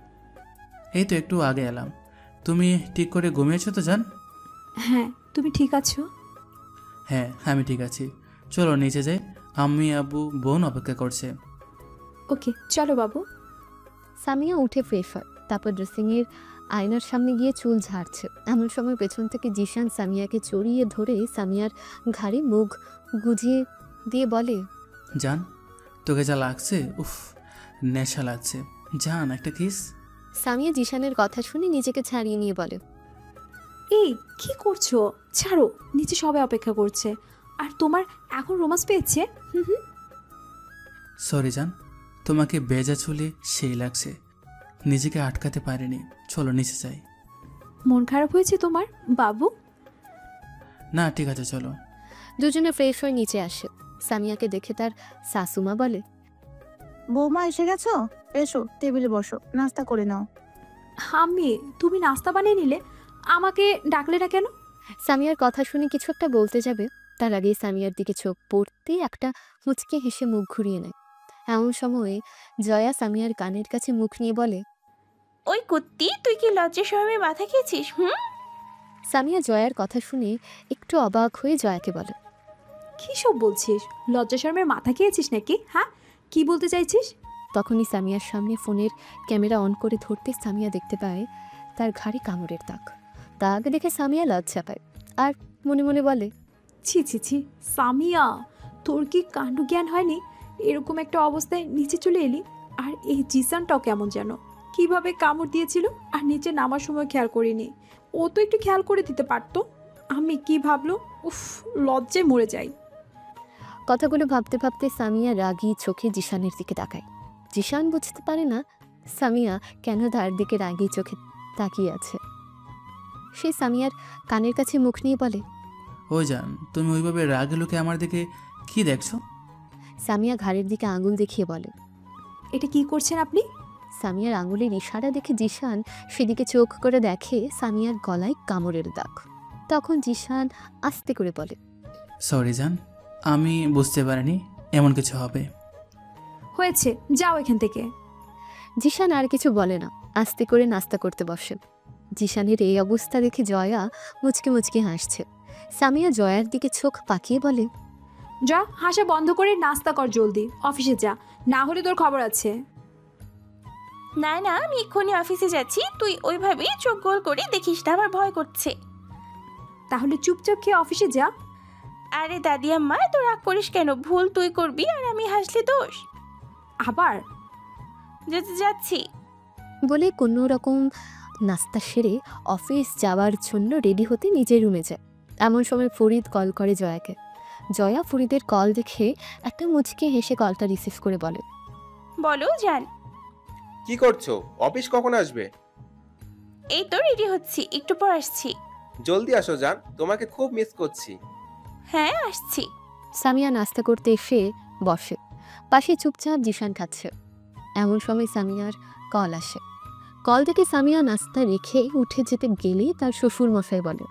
S3: এই তো একটু আগে এলাম। তুমি ঠিক করে ঘুমিয়েছো তো জান?
S4: হ্যাঁ, তুমি ঠিক আছো?
S3: হ্যাঁ আমি ঠিক আছি। চলো নিচে যাই, আম্মি আব্বু বোন অপেক্ষা করছে।
S4: ওকে চলো বাবু।
S1: সামিয়া উঠে ফ্রেশ হয়। তারপর ড্রেসিংয়ের আয়নার সামনে গিয়ে চুল ঝাড়ছে। এমন সময় পেছন থেকে জিশান সামিয়াকে চড়িয়ে ধরে সামিয়ার ঘাড়ে মুখ গুজিয়ে দিয়ে বলে,
S3: জান, তোকে যা লাগছে, উফ, নেশা লাগছে। জান, একটা কিস।
S1: সামিয়া জিশানের কথা শুনে নিজেকে ছাড়িয়ে নিয়ে বলে,
S4: এই কি করছো? ছাড়ো, নিচে সবাই অপেক্ষা করছে। আর তোমার এখন রোমান্স পেয়েছে?
S3: সরি জান, তোমাকে বেজা চুলে সেই লাগছে, নিজেকে আটকাতে পারিনি। চলো নিচে যাই।
S4: মন খারাপ হয়েছে তোমার বাবু?
S3: না ঠিক আছে চলো।
S1: দুজনে ফ্রেশ হয়ে নিচে আসে। সামিয়াকে দেখে তার শাশুমা বলে,
S2: বৌমা এসে গেছো? এসো টেবিলে বসো, নাস্তা করে নাও।
S4: আমি, তুমি নাস্তা বানিয়ে নিলে, আমাকে ডাকলে না কেন?
S1: সামিয়ার কথা শুনে কিছু একটা বলতে যাবে, তার আগেই সামিয়ার দিকে চোখ পড়তেই একটা মুচকে হেসে মুখ ঘুরিয়ে নেয়। এমন সময়ে জয়া সামিয়ার কানের কাছে মুখ নিয়ে বলে,
S5: ওই কুত্তি, তুই কি লজ্জার শরমে মাথা খেয়েছিস?
S1: সামিয়া জয়ার কথা শুনে একটু অবাক হয়ে জয়াকে বলে,
S4: কি সব বলছিস? লজ্জা শরমের মাথা খেয়েছিস নাকি? হ্যাঁ, কি বলতে চাইছিস?
S1: তখনই সামিয়ার সামনে ফোনের ক্যামেরা অন করে ধরতে সামিয়া দেখতে পায় তার ঘাড়ে কামড়ের দাগ। দাগ দেখে সামিয়া লজ্জা পায় আর মনে মনে বলে,
S4: ছি ছি ছি, সামিয়া, তোর কি কাণ্ড জ্ঞান হয়নি? এরকম একটা অবস্থায় নিচে চলে এলি। আর এই জিসানটাও কেমন যেন কিভাবে কামড় দিয়েছিল আর নিচে নামার সময় খেয়াল করিনি। ও তো একটু খেয়াল করে দিতে পারতো। আমি কি ভাবলো, উফ, লজ্জায় মরে যাই।
S1: কথাগুলো ভাবতে ভাবতে সামিয়া রাগী চোখে জিশানের দিকে তাকায়। জিশান বুঝতে পারে না সামিয়া কেন তার দিকে রাগী চোখে তাকিয়ে আছে। সে সামিয়ার কানের কাছে মুখ নিয়ে বলে,
S3: ওই যান, তুমি ওইভাবে রাগে লোকে আমার দিকে কি দেখছো?
S1: সামিয়া ঘাড়ের দিকে আঙুল দেখিয়ে বলে।
S4: এটা কি করছেন আপনি?
S1: সামিয়ার আঙুলের ইশারা দেখে জিশান সেদিকে চোখ করে দেখে সামিয়ার গলায় কামড়ের দাগ। তখন জিশান আস্তে করে বলে,
S3: সরি জান, আমি বুঝতে পারিনি এমন কিছু হবে।
S4: হয়েছে, যাও এখান থেকে।
S1: জিশান আর কিছু বলে না, আস্তে করে নাস্তা করতে বসে। জিশানের এই অবস্থা দেখে জয়া মুচকে মুচকে হাসছে। সামিয়া জয়ার দিকে চোখ পাকিয়ে বলে,
S4: যা হাসা বন্ধ করে নাস্তা কর, জলদি অফিসে যা, না হলে তোর খবর আছে।
S5: না না, আমি এক্ষুনি অফিসে যাচ্ছি, তুই ওইভাবেই চোখ গোল করে দেখিস না, আমার ভয় করছে।
S4: তাহলে চুপচাপ খেয়ে অফিসে যা।
S5: আরে দাদি আম্মা, তো রাগ করিস কেন? ভুল তুই করবি আর আমি হাসলে দোষ।
S4: আবার
S5: যাচ্ছি
S1: বলে কোনো রকম নাস্তা সেরে অফিস যাওয়ার জন্য রেডি হতে নিজের রুমে যায়। এমন সময় ফরিদ কল করে জয়াকে। জয়া ফরিদের কল দেখে একটা মুচকে হেসে কলটা রিসিভ করে বলে,
S5: বলো জান।
S10: কি করছো? অফিস কখন আসবে?
S5: এই তো রেডি হচ্ছি, একটু পর আসছি।
S10: জলদি আসো জান, তোমাকে খুব মিস করছি।
S5: হ্যাঁ আসছি।
S1: সামিয়া নাস্তা করতে এসে বসে। পাশে চুপচাপ জিশান খাচ্ছে। এমন সময় সামিয়ার কল আসে। কল থেকে সামিয়া নাস্তা রেখে উঠে যেতে গেলে তার শ্বশুর মশাই বলে,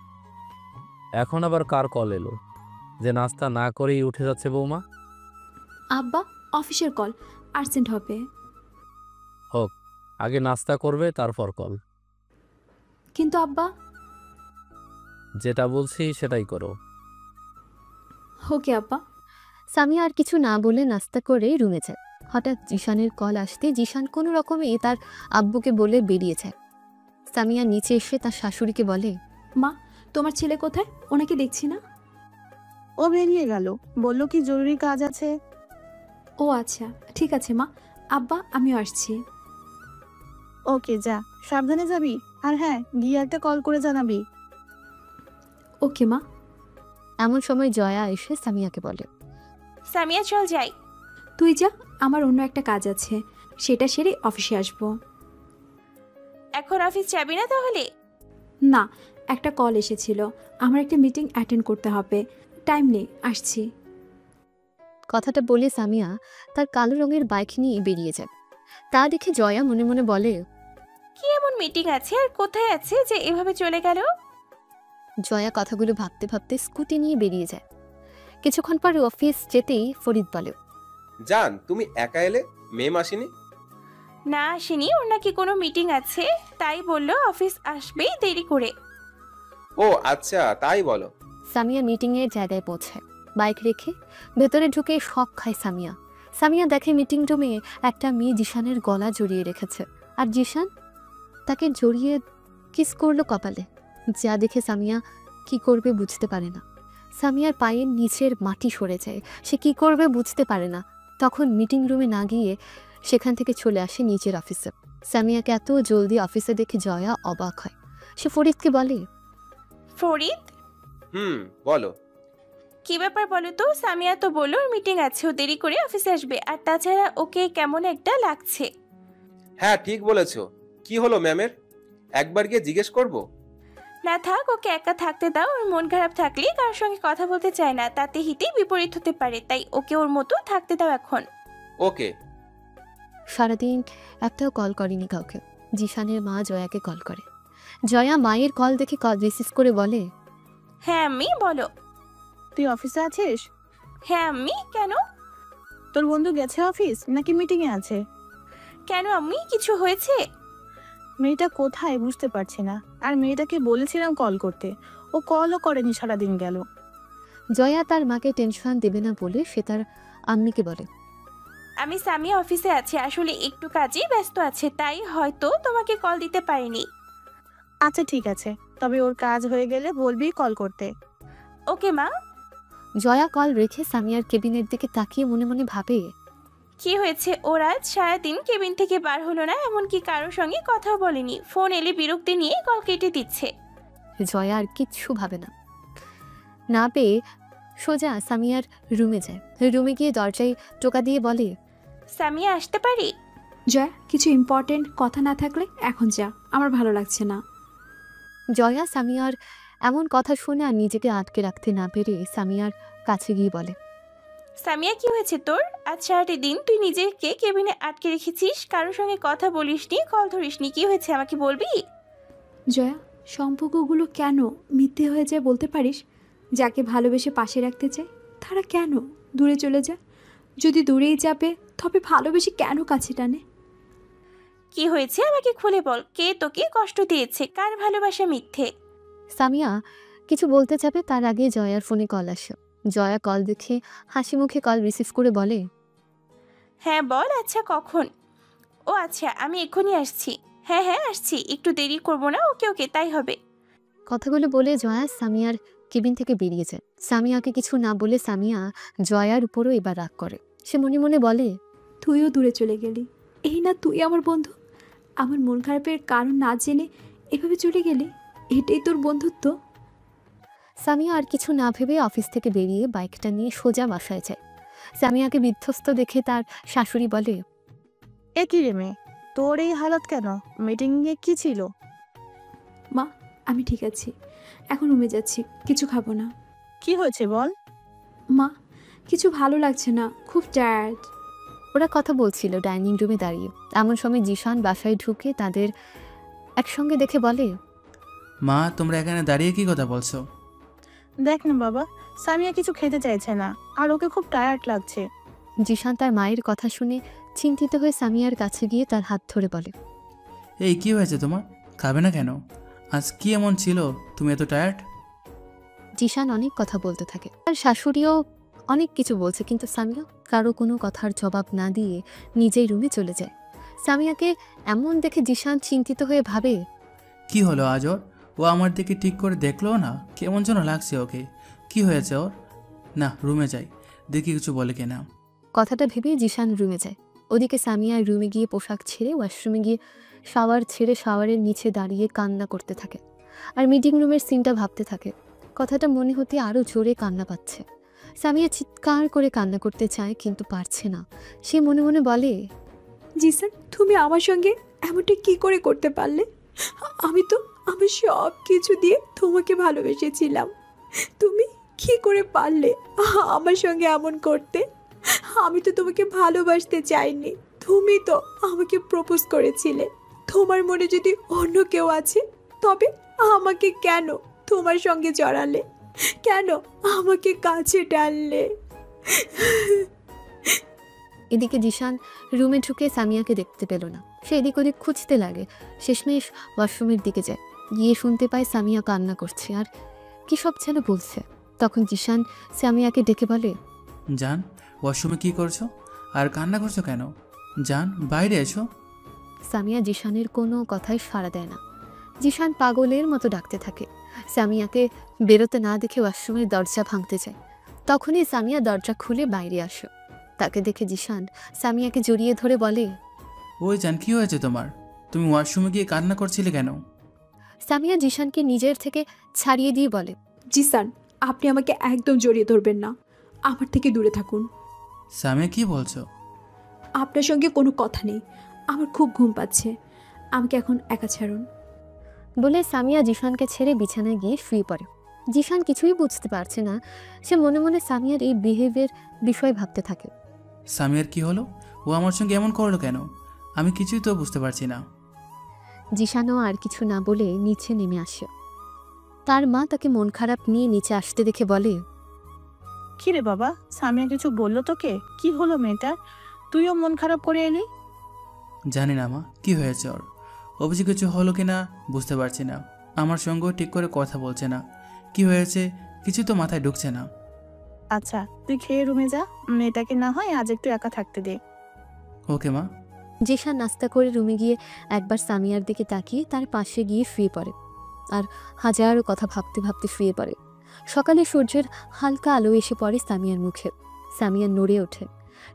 S6: এখন আবার কার কল এলো যে নাস্তা না করেই উঠে যাচ্ছে বৌমা?
S4: আব্বা, অফিসের কল, আর্জেন্ট হবে।
S6: হোক, আগে নাস্তা করবে তারপর কল।
S4: কিন্তু আব্বা।
S6: যেটা বলছি সেটাই করো।
S4: ওকে আব্বা।
S1: সামিয়া আর কিছু না বলে নাস্তা করে রুমে যায়। হঠাৎ জিশানের কল আসতে জিশান কোনো রকমে তার আব্বুকে বলে বেরিয়ে যায়। সামিয়া নিচে এসে তার শাশুড়িকে বলে,
S4: মা, তোমার ছেলে কোথায়? ওনাকে দেখছি না।
S2: ও বেরিয়ে গেল, বলল কি জরুরি কাজ আছে।
S4: ও আচ্ছা, ঠিক আছে মা। আব্বা, আমিও আসছি।
S2: ওকে যা, সাবধানে যাবি। আর হ্যাঁ, গিয়ে একটা কল করে জানাবি।
S4: ওকে মা।
S1: এমন সময় জয়া এসে সামিয়াকে বলে,
S5: সামিয়া চল যাই।
S4: তুই যা, আমার অন্য একটা কাজ আছে, সেটা সেরে অফিসে আসবো।
S5: এখন অফিস যাবি না তাহলে?
S4: না, একটা কল এসেছিল, আমার একটা মিটিং অ্যাটেন্ড করতে হবে, টাইম নেই, আসছি।
S1: কথাটা বলে সামিয়া তার কালো রঙের বাইক নিয়ে বেরিয়ে যায়। তা দেখে জয়া মনে মনে বলে,
S5: কি এমন মিটিং আছে আর কোথায় আছে যে এভাবে চলে গেল?
S1: জয়া কথাগুলো ভাবতে ভাবতে স্কুটি নিয়ে বেরিয়ে যায়। কিছুক্ষণ পর অফিস যেতেই ফরিদ বলে,
S10: জান, তুমি একা এলে? মেম আসেনি?
S5: না আসেনি, ওর নাকি কোনো মিটিং আছে, তাই বললো অফিস আসবেই দেরি করে।
S10: ও আচ্ছা, তাই বলো।
S1: সামিয়া মিটিংয়ের জায়গায় পৌঁছায়। বাইক রেখে ভেতরে ঢুকে শক খায় সামিয়া। সামিয়া দেখে মিটিং রুমে একটা মেয়ে জিশানের গলা জড়িয়ে রেখেছে, আর জিশান তাকে জড়িয়ে কিস করলো কপালে। যা দেখে সামিয়া কি করবে বুঝতে পারে না। সামিয়ার পায়ের নিচের মাটি সরে যায়, সে কি করবে বুঝতে পারে না। তখন মিটিং রুমে না গিয়ে সেখান থেকে চলে আসে নিজের অফিসে। সামিয়াকে এত জলদি অফিসে দেখে জয়া অবাক হয়। সে ফরিদকে বলে,
S5: ফরিদ,
S10: বলো।
S5: কি ব্যাপার বলো তো? সামিয়া তো বললো ওর মিটিং আছে, ও দেরি করে অফিসে আসবে, আর তাছাড়া ওকে কেমন একটা লাগছে।
S10: হ্যাঁ ঠিক বলেছো। কি হলো ম্যামের? একবার গিয়ে জিজ্ঞেস করব?
S5: না থাক, ওকে একা থাকতে দাও। ওর মন খারাপ থাকলে কারোর সঙ্গে কথা বলতে চায় না, তাতে হিতে বিপরীত হতে পারে, তাই ওকে ওর মতো থাকতে দাও এখন।
S10: ওকে।
S1: সারাদিন একটাও কল করেনি কাউকে। জিশানের মা জয়াকে কল করে। জয়া মায়ের কল দেখে কল রিসিভ করে বলে,
S5: হ্যাঁ আম্মি বলো।
S2: তুই অফিসে আছিস?
S5: হ্যাঁ আম্মি, কেন?
S2: তোর বন্ধু গেছে অফিস নাকি মিটিং এ আছে?
S5: কেন আম্মি, কিছু হয়েছে?
S2: মেয়েটা কোথায় বুঝতে পারছি না, আর মেয়েটাকে বলেছিলাম কল করতে, ও কলও করেনি, সারাদিন গেল।
S1: জয়া তার মাকে টেনশন দেবে না বলে সে তার আম্মিকে বলে,
S5: আমি সামিয়া অফিসে আছি, আসলে একটু কাজেই ব্যস্ত আছে, তাই হয়তো তোমাকে কল দিতে পারিনি।
S2: আচ্ছা ঠিক আছে, তবে ওর কাজ হয়ে গেলে বলবি কল করতে।
S5: ওকে মা।
S1: জয়া কল রেখে সামিয়ার কেবিনের দিকে তাকিয়ে মনে মনে ভাবে,
S5: কি হয়েছে ওর আজ সারাদিন কেবিন থেকে বার হলো না, এমনকি কারোর সঙ্গে কথাও বলেনি, ফোন এলে বিরক্তি নিয়ে কল কেটে দিচ্ছে।
S1: জয়া আর কিচ্ছু ভাবে না। না পেয়ে সোজা সামিয়ার রুমে যায়। রুমে গিয়ে দরজায় টোকা দিয়ে বলে,
S5: সামিয়া আসতে পারি?
S4: জয়া, কিছু ইম্পর্টেন্ট কথা না থাকলে এখন যা, আমার ভালো লাগছে না।
S1: জয়া সামিয়ার এমন কথা শুনে আর নিজেকে আটকে রাখতে না পেরে সামিয়ার কাছে গিয়ে বলে,
S5: সামিয়া, কি হয়েছে তোর? আজ সারাটি দিন তুই নিজেকে কেবিনে আটকে রেখেছিস, কারোর সঙ্গে কথা বলিসনি, কল ধরিসনি। কি হয়েছে আমাকে বলবি?
S4: জয়া, সম্পর্কগুলো কেন মিথ্যে হয়ে যায় বলতে পারিস? যাকে ভালোবেসে পাশে রাখতে চাই তারা কেন দূরে চলে যায়? যদি দূরেই যাবে তবে ভালোবেসে কেন কাছে টানে?
S5: কি হয়েছে আমাকে খুলে বল। কে তোকে কষ্ট দিয়েছে? কার ভালোবাসা মিথ্যে?
S1: সামিয়া কিছু বলতে যাবে তার আগে জয়ার ফোনে কল আসে। জয়া কল দেখে হাসি মুখে কল রিসিভ করে বলে,
S5: হ্যাঁ বল। আচ্ছা কখন? ও আচ্ছা, আমি এক্ষুনি আসছি। হ্যাঁ হ্যাঁ আসছি, একটু দেরি করবো না। ওকে ওকে, তাই হবে।
S1: কথাগুলো বলে জয়া সামিয়ার কেবিন থেকে বেরিয়ে যায়। সামিয়াকে কিছু না বলে সামিয়া জয়ার উপরও এবার রাগ করে। সে মনে মনে বলে,
S4: তুইও দূরে চলে গেলি। এই না তুই আমার বন্ধু, আমার মন খারাপের কারণ না জেনে এভাবে চলে গেলি, এটাই তোর বন্ধুত্ব?
S1: সামিয়া আর কিছু না ভেবে অফিস থেকে বেরিয়ে বাইকটা নিয়ে সোজা বাসায় যায়। সামিয়াকে বিধ্বস্ত দেখে তার শাশুড়ি বলে,
S2: এ কি রে মেয়ে, তোর এই হালত কেন? মিটিংয়ে কি ছিল?
S4: মা, আমি ঠিক আছি, এখন রুমে যাচ্ছি, কিছু খাবো না।
S2: কি হয়েছে বল।
S4: মা, কিছু ভালো লাগছে না, খুব টায়ার্ড।
S1: ওরা কথা বলছিল ডাইনিং রুমে দাঁড়িয়ে। এমন সময় জিশান বাসায় ঢুকে তাদের একসঙ্গে দেখে বলে,
S3: মা, তোমরা এখানে দাঁড়িয়ে কি কথা বলছো?
S2: দেখ না বাবা, সামিয়া কিছু খেতে চাইছে না, আর ওকে খুব টায়ার্ড লাগছে।
S1: জিশান তার মায়ের কথা শুনে চিন্তিত হয়ে সামিয়ার কাছে গিয়ে তার হাত ধরে বলে,
S3: এই কি হয়েছে তোমার? খাবে না কেন? আজ কি এমন ছিল তুমি এত টায়ার্ড?
S1: জিশান অনেক কথা বলতে থাকে। তার শাশুড়িও অনেক কিছু বলছে, কিন্তু সামিয়া কারো কোনো কথার জবাব না দিয়ে নিজেই রুমে চলে যায়। সামিয়াকে এমন দেখে জিশান চিন্তিত হয়ে ভাবে,
S3: কি হলো আজ ওর? ও আমার দিকে ঠিক করে দেখলো না, কেমন যেন লাগছে ওকে। কি হয়েছে ওর? না, রুমে যাই, দেখি কিছু বলে কিনা।
S1: কথাটা ভেবে জিশান রুমে যায়। ওদিকে সামিয়া রুমে গিয়ে পোশাক ছেড়ে ওয়াশরুমে গিয়ে শাওয়ার ছেড়ে শাওয়ারের নিচে দাঁড়িয়ে কান্না করতে থাকে আর মিটিং রুমের সিনটা ভাবতে থাকে। কথাটা মনে হতে আরও জোরে কান্না পাচ্ছে। সামিয়া চিৎকার করে কান্না করতে চায় কিন্তু পারছে না। সে মনে মনে বলে,
S4: জিসান, তুমি আমার সঙ্গে এমনটা কি করে করতে পারলে? আমি তো আমার সব কিছু দিয়ে তোমাকে ভালোবেসেছিলাম, তুমি কি করে পারলে আমার সঙ্গে এমন করতে? আমি তো তোমাকে ভালোবাসতে চাইনি, তুমি তো আমাকে প্রপোজ করেছিলে। তোমার মনে যদি অন্য কেউ আছে তবে আমাকে কেন তোমার সঙ্গে জড়ালে? কেন আমাকে কাছে টানলে?
S1: এদিকে জিশান রুমে ঢুকে সামিয়াকে দেখতে পেল না। সে এদিক ওদিক খুঁজতে লাগে। শেষমেশ ওয়াশরুমের দিকে যায়। গিয়ে শুনতে পায় সামিয়া কান্না করছে আর কি সব যেন বলছে। তখন জিশান সামিয়াকে ডেকে বলে,
S3: জান, ওয়াশরুমে কি করছো আর কান্না করছো কেন? জান, বাইরে এসো।
S1: সামিয়া জিশানের কোনো কথাই সাড়া দেয় না। জিশান পাগলের মতো ডাকতে থাকে। সামিয়াকে বেরোতে না দেখে ওয়াশরুমের দরজা ভাঙতে যায়। তখনই সামিয়া দরজা খুলে বাইরে আসে। তাকে দেখে জিশান সামিয়াকে জড়িয়ে ধরে বলে,
S3: ওই জান, কি হয়েছে তোমার? তুমি ওয়াশরুমে গিয়ে কান্না করছিলে কেন?
S1: সামিয়া জিশানকে নিজের থেকে ছাড়িয়ে দিয়ে বলে,
S4: জিসান, আপনি আমাকে একদম জড়িয়ে ধরবেন না, আমার থেকে দূরে থাকুন।
S3: সামিয়া, কি বলছো?
S4: আপনার সঙ্গে কোনো কথা নেই, আমার খুব ঘুম পাচ্ছে, আমাকে এখন একা ছাড়ুন।
S1: বলে সামিয়া জিশানকে ছেড়ে বিছানায় গিয়ে শুয়ে পড়ে। জিশান কিছুই বুঝতে পারছে না। সে মনে মনে সামিয়ার এই বিহেভিয়ার বিষয়ে ভাবতে থাকে।
S3: সামিয়ার কি হলো? ও আমার সঙ্গে এমন করলো কেন? আমি কিছুই তো বুঝতে পারছি না।
S1: জিশানও আর কিছু না বলে নিচে নেমে আসে। তার মা তাকে মন খারাপ নিয়ে নিচে আসতে দেখে বলে,
S2: কি রে বাবা, সামিয়া কিছু বললো তোকে? কি হলো মেয়েটার? তুইও মন খারাপ করে এলি?
S3: জানি না মা, কি হয়েছে ওর। অবশ্যই কিছু হলো কিনা বুঝতে পারছি না। আমার সঙ্গেও ঠিক করে কথা বলছে না। কি হয়েছে কিছু তো মাথায় ঢুকছে না।
S2: আচ্ছা, তুই খেয়ে রুমে যা, মেয়েটাকে না হয় আজ একটু একা থাকতে দে।
S3: ওকে মা।
S1: জিশান নাস্তা করে রুমে গিয়ে একবার সামিয়ার দিকে তাকিয়ে তার পাশে গিয়ে শুয়ে পড়ে আর হাজারো কথা ভাবতে ভাবতে শুয়ে পড়ে। সকালে সূর্যের হালকা আলো এসে পড়ে সামিয়ার মুখে। সামিয়া নড়ে ওঠে।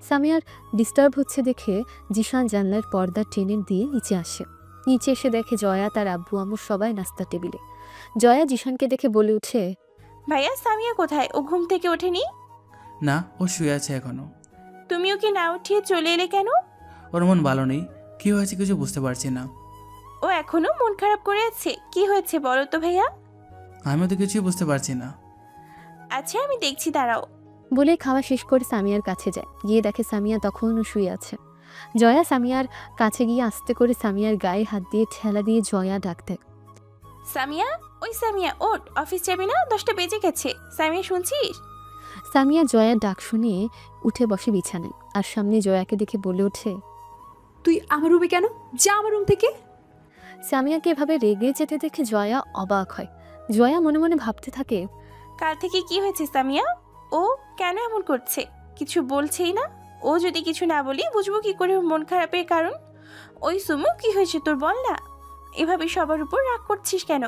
S1: সামিয়ার ডিস্টার্ব হচ্ছে দেখে জিশান জানলার পর্দা টেনে দিয়ে নিচে আসে। নিচে এসে দেখে জয়া, তার আব্বু আম্মু সবাই নাস্তা টেবিলে। জয়া জিশানকে দেখে বলে উঠে,
S5: ভাইয়া, সামিয়া কোথায়? ও ঘুম থেকে ওঠেনি?
S3: না, ও শুয়ে আছে এখনো।
S5: তুমিও কি না উঠিয়ে চলে এলে কেন?
S3: ওর মন ভালো নেই, কি হয়েছে কিছু বুঝতে পারছি না।
S5: ও এখনো মন খারাপ করে আছে? কি হয়েছে বলো তো ভাইয়া।
S3: আমিও তো কিছুই বুঝতে পারছি না।
S5: আচ্ছা আমি দেখছি, দাঁড়াও।
S1: বলে খাওয়া শেষ করে সামিয়ার কাছে যায়। গিয়ে দেখে সামিয়া তখনও শুয়ে আছে। জয়া সামিয়ার কাছে গিয়ে আস্তে করে সামিয়ার গায়ে হাত দিয়ে ঠেলা দিয়ে জয়া ডাকতে।
S5: সামিয়া, ওই সামিয়া ওঠ, অফিস যাবি না? 10টা বেজে গেছে। সামিয়া শুনছিস?
S1: সামিয়া জয়ার ডাক শুনিয়ে উঠে বসে বিছানায়, আর সামনে জয়াকে দেখে বলে ওঠে,
S4: তুই আমার রুমে কেন? যা আমার রুম থেকে।
S1: সামিয়াকে এভাবে রেগে যেতে দেখে জয়া অবাক হয়। জয়া মনে মনে ভাবতে থাকে,
S5: কাল থেকে কি হয়েছে সামিয়া? ও কেন এমন করছে? কিছু বলছেই না। ও যদি কিছু না বলি বুঝবো কি করে ওর মন খারাপের কারণ? ওই সুমু, কি হয়েছে তোর বল না। এভাবে সবার উপর রাগ করছিস কেন?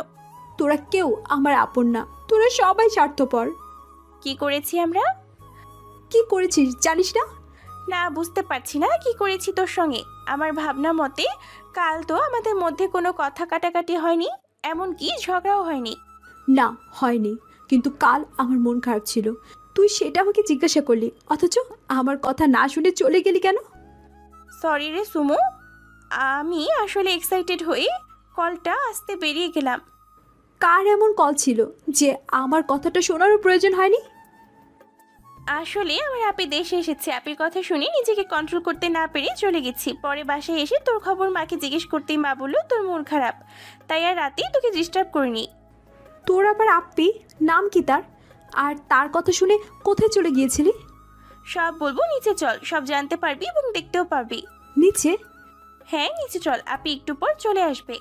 S4: তোরা কেউ আমার আপন না, তোরা সবাই স্বার্থপর।
S5: কি করেছি আমরা?
S4: কি করেছিস জানিস না?
S5: না, বুঝতে পারছি না কি করেছি তোর সঙ্গে। আমার ভাবনা মতে কাল তো আমাদের মধ্যে কোনো কথা কাটাকাটি হয়নি, এমনকি ঝগড়াও হয়নি।
S4: না, হয়নি, কিন্তু কাল আমার মন খারাপ ছিল। তুই সেটা আমাকে জিজ্ঞাসা করলি, অথচ আমার কথা না শুনে চলে গেলি কেন?
S5: সরি রে সুমু, আমি আসলে এক্সাইটেড হয়ে কলটা আসতে বেরিয়ে গেলাম।
S4: কার এমন কল ছিল যে আমার কথাটা শোনারও প্রয়োজন হয়নি?
S5: আসলে আমার আপি দেশে এসেছে, আপির কথা শুনে নিজেকে কন্ট্রোল করতে না পেরে চলে গেছি। পরে বাসায় এসে তোর খবর মাকে জিজ্ঞেস করতেই মা বললো তোর মন খারাপ, তাই আর রাতেই তোকে ডিস্টার্ব করিনি।
S4: তোর আবার আপ্পি নাম কি তার? আর তার কথা শুনে কোথায় চলে গিয়েছিলি?
S5: সব বলবো, নিচে চল, সব জানতে পারবি এবং দেখতেও পারবি।
S4: নিচে?
S5: হ্যাঁ নিচে চল, আপি একটু পর চলে আসবে।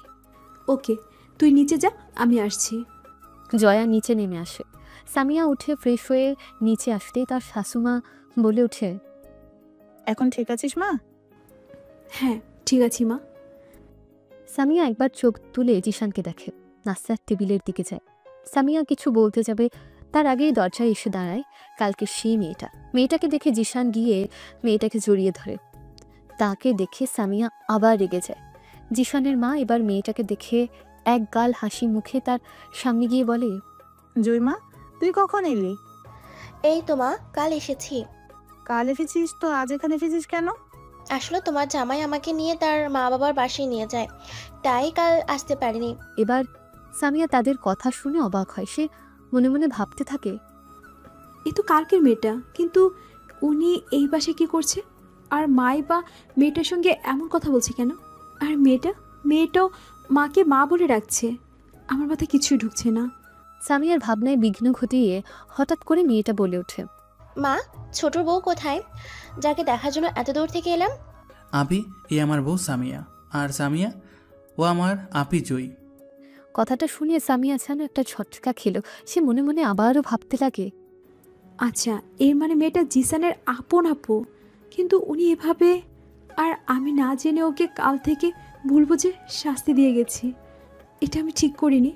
S4: ওকে, তুই নিচে যা, আমি আসছি।
S1: জয়া নিচে নেমে আসে। সামিয়া উঠে ফ্রেশ হয়ে নিচে আসতেই তার শাশুমা বলে ওঠে,
S2: এখন ঠিক আছিস মা?
S4: হ্যাঁ ঠিক আছি মা।
S1: সামিয়া একবার চোখ তুলে জিশানকে দেখে, নাস্তার টেবিলের দিকে যায়। সামিয়া কিছু বলতে যাবে, তার আগেই দরজায় এসে দাঁড়ায় কালকে সেই মেয়েটা। মেয়েটাকে দেখে জিশান গিয়ে মেয়েটাকে জড়িয়ে ধরে। তাকে দেখে সামিয়া আবার রেগে যায়। জিশানের মা এবার মেয়েটাকে দেখে এক গাল হাসি মুখে তার সামনে গিয়ে বলে,
S2: জয়মা, তুই কখন এলি?
S12: এই তো মা, কাল এসেছি।
S2: কাল এসেছিস তো আজ এখানে এসেছিস কেন?
S12: আসলে তোমার জামাই আমাকে নিয়ে তার মা বাবার বাসায় নিয়ে যায়, তাই কাল আসতে পারিনি।
S1: এবার সামিয়া তাদের কথা শুনে অবাক হয়। সে মনে মনে ভাবতে থাকে,
S4: এ তো কালকের মেয়েটা, কিন্তু উনি এই বাসায় কি করছে? আর মাই বা মেয়েটার সঙ্গে এমন কথা বলছে কেন? আর মেয়েটাও মাকে মা বলে রাখছে। আমার মাথায় কিছুই ঢুকছে না।
S1: সামিয়ার ভাবনায় বিঘ্ন ঘটিয়ে হঠাৎ করে মেয়েটা বলে ওঠে,
S12: মা, ছোটর বউ কোথায়, যাকে দেখার জন্য এত দূর থেকে এলাম?
S3: আপি, এ আমার বউ সামিয়া, আর সামিয়া ও আমার আপি জয়ী।
S1: কথাটা শুনে সামিয়া যেন একটা ঝটকা খেল। সে মনে মনে আবারও ভাবতে লাগে,
S4: আচ্ছা, এর মানে মেয়েটা জিসানের আপন আপু, কিন্তু উনি এভাবে। আর আমি না জেনে ওকে কাল থেকে বলবো যে শাস্তি দিয়ে গেছি। এটা আমি ঠিক করিনি।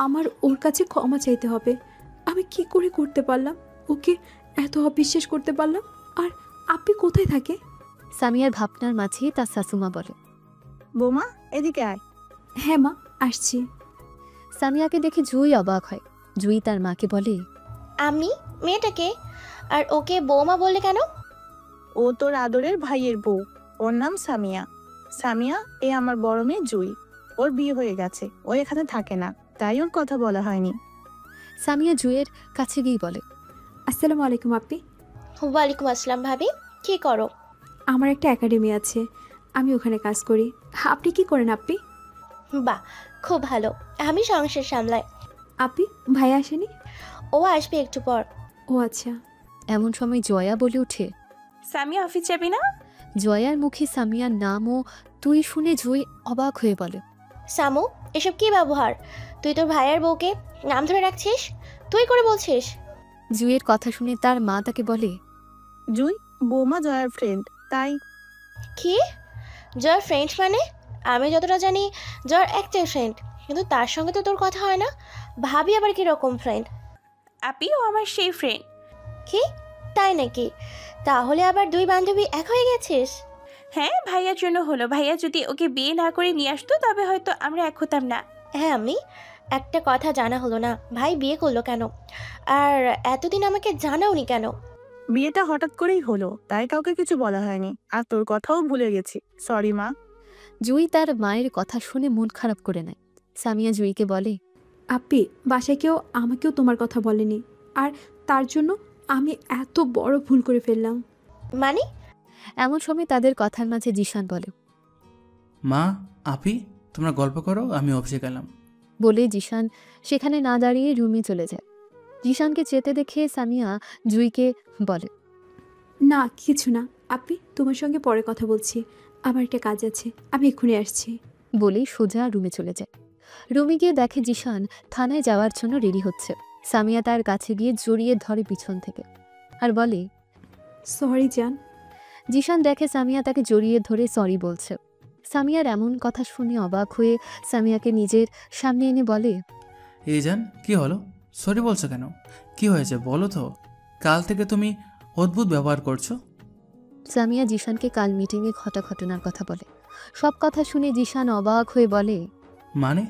S4: আমার ওর কাছে ক্ষমা চাইতে হবে। আমি কি করে করতে পারলাম? ওকে এত অবিশ্বাস করতে পারলাম? আর আপনি কোথায় থাকে?
S1: সামিয়ার ভাবনার মাঝেই তার শাশুমা বলে,
S2: বৌমা, এদিকে আয়।
S4: হ্যাঁ মা, আসছি।
S1: সামিয়াকে দেখে জুই অবাক হয়। জুই তার মাকে বলে,
S12: আমি মেয়েটাকে, আর ওকে বৌমা বললে কেন?
S2: ও তোর আদরের ভাইয়ের বউ, ওর নাম সামিয়া। সামিয়া, এ আমার বড় মেয়ে জুই। ওর বিয়ে হয়ে গেছে, ও এখানে থাকে না, তাই ওর কথা বলা হয়নি।
S1: সামিয়া জুইয়ের কাছে গিয়ে বলে,
S4: আসসালামু আলাইকুম আপি।
S12: ওয়ালাইকুম আসসালাম ভাবি, কি করো?
S4: আমার একটা একাডেমি আছে, আমি ওখানে কাজ করি। আপনি কি করেন আপি?
S12: বাহ, খুব ভালো। আমি সংসার সামলাই।
S4: আপি, ভাই আসেনি?
S12: ও আসবে একটু পর।
S4: ও আচ্ছা।
S1: এমন সময় জয়া বলে ওঠে,
S5: সামিয়া অফিস যাবি না?
S1: জয়ার মুখে সামিয়ার নাম ও তুই শুনে জুই অবাক হয়ে বলে,
S12: সামু, এসব কি ব্যবহার? তুই তোর ভাইয়ের বউকে নাম ধরে রাখছিস, তুই করে বলছিস?
S1: জুইয়ের কথা শুনে তার মা তাকে বলে,
S2: জুই বৌমা জয়ার ফ্রেন্ড, তাই।
S12: কি? জয়ার ফ্রেন্ড মানে? আমি যতটা জানি জয়ার একটাই ফ্রেন্ড, কিন্তু তার সঙ্গে তো তোর কথা হয় না। ভাবি আবার কি রকম ফ্রেন্ড?
S5: আপি, ও আমার সেই ফ্রেন্ড।
S12: কি, তাই নাকি? তাহলে আবার দুই বান্ধবী এক হয়ে গেছিস?
S5: হ্যাঁ, ভাইয়ার জন্য হলো। ভাইয়া যদি ওকে বিয়ে না করে নিয়ে আসতো তবে হয়তো আমরা এক হতাম না।
S12: হ্যাঁ, আমি একটা কথা জানা হলো না, ভাই বিয়ে করলো কেন? আর এতদিন আমাকে জানাওনি কেন?
S2: বিয়েটা হঠাৎ করেই হলো, তাই কাউকে কিছু বলা হয়নি। আর তোর কথাও ভুলে গেছি, সরি মা।
S1: জুই তার মায়ের কথা শুনে মন খারাপ করে নেয়। সামিয়া জুইকে বলে,
S4: আপি, বাসায় কেউ আমাকেও তোমার কথা বলেনি, আর তার জন্য আমি এত বড় ভুল করে ফেললাম।
S12: মানে?
S1: এমন সময় তাদের কথার মাঝে জিশান বলে।
S3: মা, আপি, তোমরা গল্প করো, আমি অফিসে গেলাম।
S1: বলে জিশান সেখানে না দাঁড়িয়ে রুমে চলে যায়। জিশানকে যেতে দেখে সামিয়া জুইকে বলে,
S4: না কিছু না আপি, তোমার সঙ্গে পরে কথা বলছি, আমার একটা কাজ আছে, আমি এক্ষুনি আসছি।
S1: বলেই সোজা রুমে চলে যায়। রুমে গিয়ে দেখে জিশান থানায় যাওয়ার জন্য রেডি হচ্ছে। সামিয়া তার কাছে গিয়ে জড়িয়ে ধরে পিছন থেকে আর বলে,
S4: সরি জান।
S1: জিশান দেখে সামিয়া তাকে জড়িয়ে ধরে সরি বলছে। সামিয়ার এমন কথা শুনে অবাক হয়ে সামিয়াকে নিজের সামনে এনে বলে,
S3: এই জান, কি হলো? সরি বলছো কেন? কি হয়েছে বলো তো? কাল থেকে তুমি অদ্ভুত ব্যবহার করছো।
S1: সামিয়া জিশানকে কাল মিটিংয়ে ঘটনার কথা বলে। সব কথা শুনে জিশান অবাক হয়ে বলে,
S3: মানে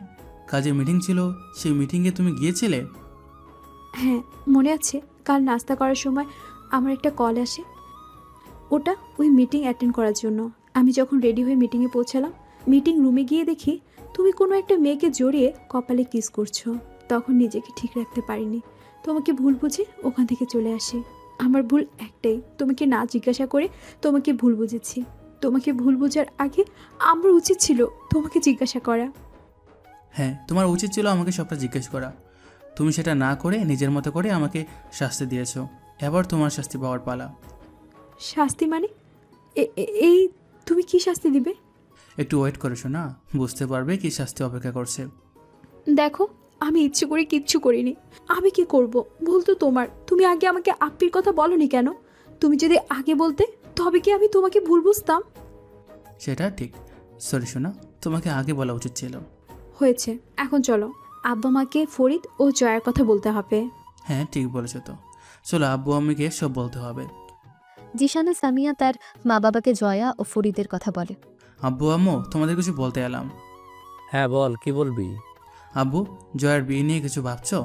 S3: কাজে মিটিং ছিল, সেই মিটিংয়ে তুমি গিয়েছিলে?
S4: হ্যাঁ মনে আছে, কাল নাস্তা করার সময় আমার একটা কল আসে, ওটা ওই মিটিং অ্যাটেন্ড করার জন্য। আমি যখন রেডি হয়ে মিটিংয়ে পৌঁছালাম, মিটিং রুমে গিয়ে দেখি তুমি কোনো একটা মেয়েকে জড়িয়ে কপালে কিস করছো। তখন নিজেকে ঠিক রাখতে পারিনি, তোমাকে ভুল বুঝে ওখান থেকে চলে আসি। আমার ভুল একটাই, তোমাকে না জিজ্ঞাসা করে তোমাকে ভুল বুঝেছি। তোমাকে ভুল বোঝার আগে আমার উচিত ছিল তোমাকে জিজ্ঞাসা করা।
S3: হ্যাঁ, তোমার উচিত ছিল আমাকে সবটা জিজ্ঞেস করা। তুমি সেটা না করে নিজের মতো করে আমাকে শাস্তি দিয়েছো। এবার তোমার শাস্তি পাওয়ার পালা।
S4: শাস্তি মানে? এই তুমি কি শাস্তি দিবে?
S3: একটু ওয়েট করেছো না, বুঝতে পারবে কি শাস্তি অপেক্ষা করছে।
S4: দেখো, আমি ইচ্ছে করে কিচ্ছু করিনি। আমি কি করব? ভুল তো তোমার। তুমি আগে আমাকে আপ্পির কথা বলনি কেন? তুমি যদি আগে বলতে তবে কি আমি তোমাকে ভুল বুঝতাম?
S3: সেটা ঠিক। সরি শোনা, তোমাকে আগে বলা উচিত ছিল।
S4: হয়েছে, এখন চলো, আব্বা মাকে ফরিদ ও জয়ার কথা বলতে হবে।
S3: হ্যাঁ ঠিক বলেছো তো, চলো আব্বু আম্মিকে সব বলতে হবে।
S1: জিশান ও সামিয়া তার মা বাবাকে জয়া ও ফরিদের কথা বলে।
S3: আব্বু আম্মু, তোমাদের কিছু বলতে এলাম।
S6: হ্যাঁ বল, কি বলবি?
S3: আব্বু, জয়ার বিয়ে নিয়ে কিছু ভাবছো?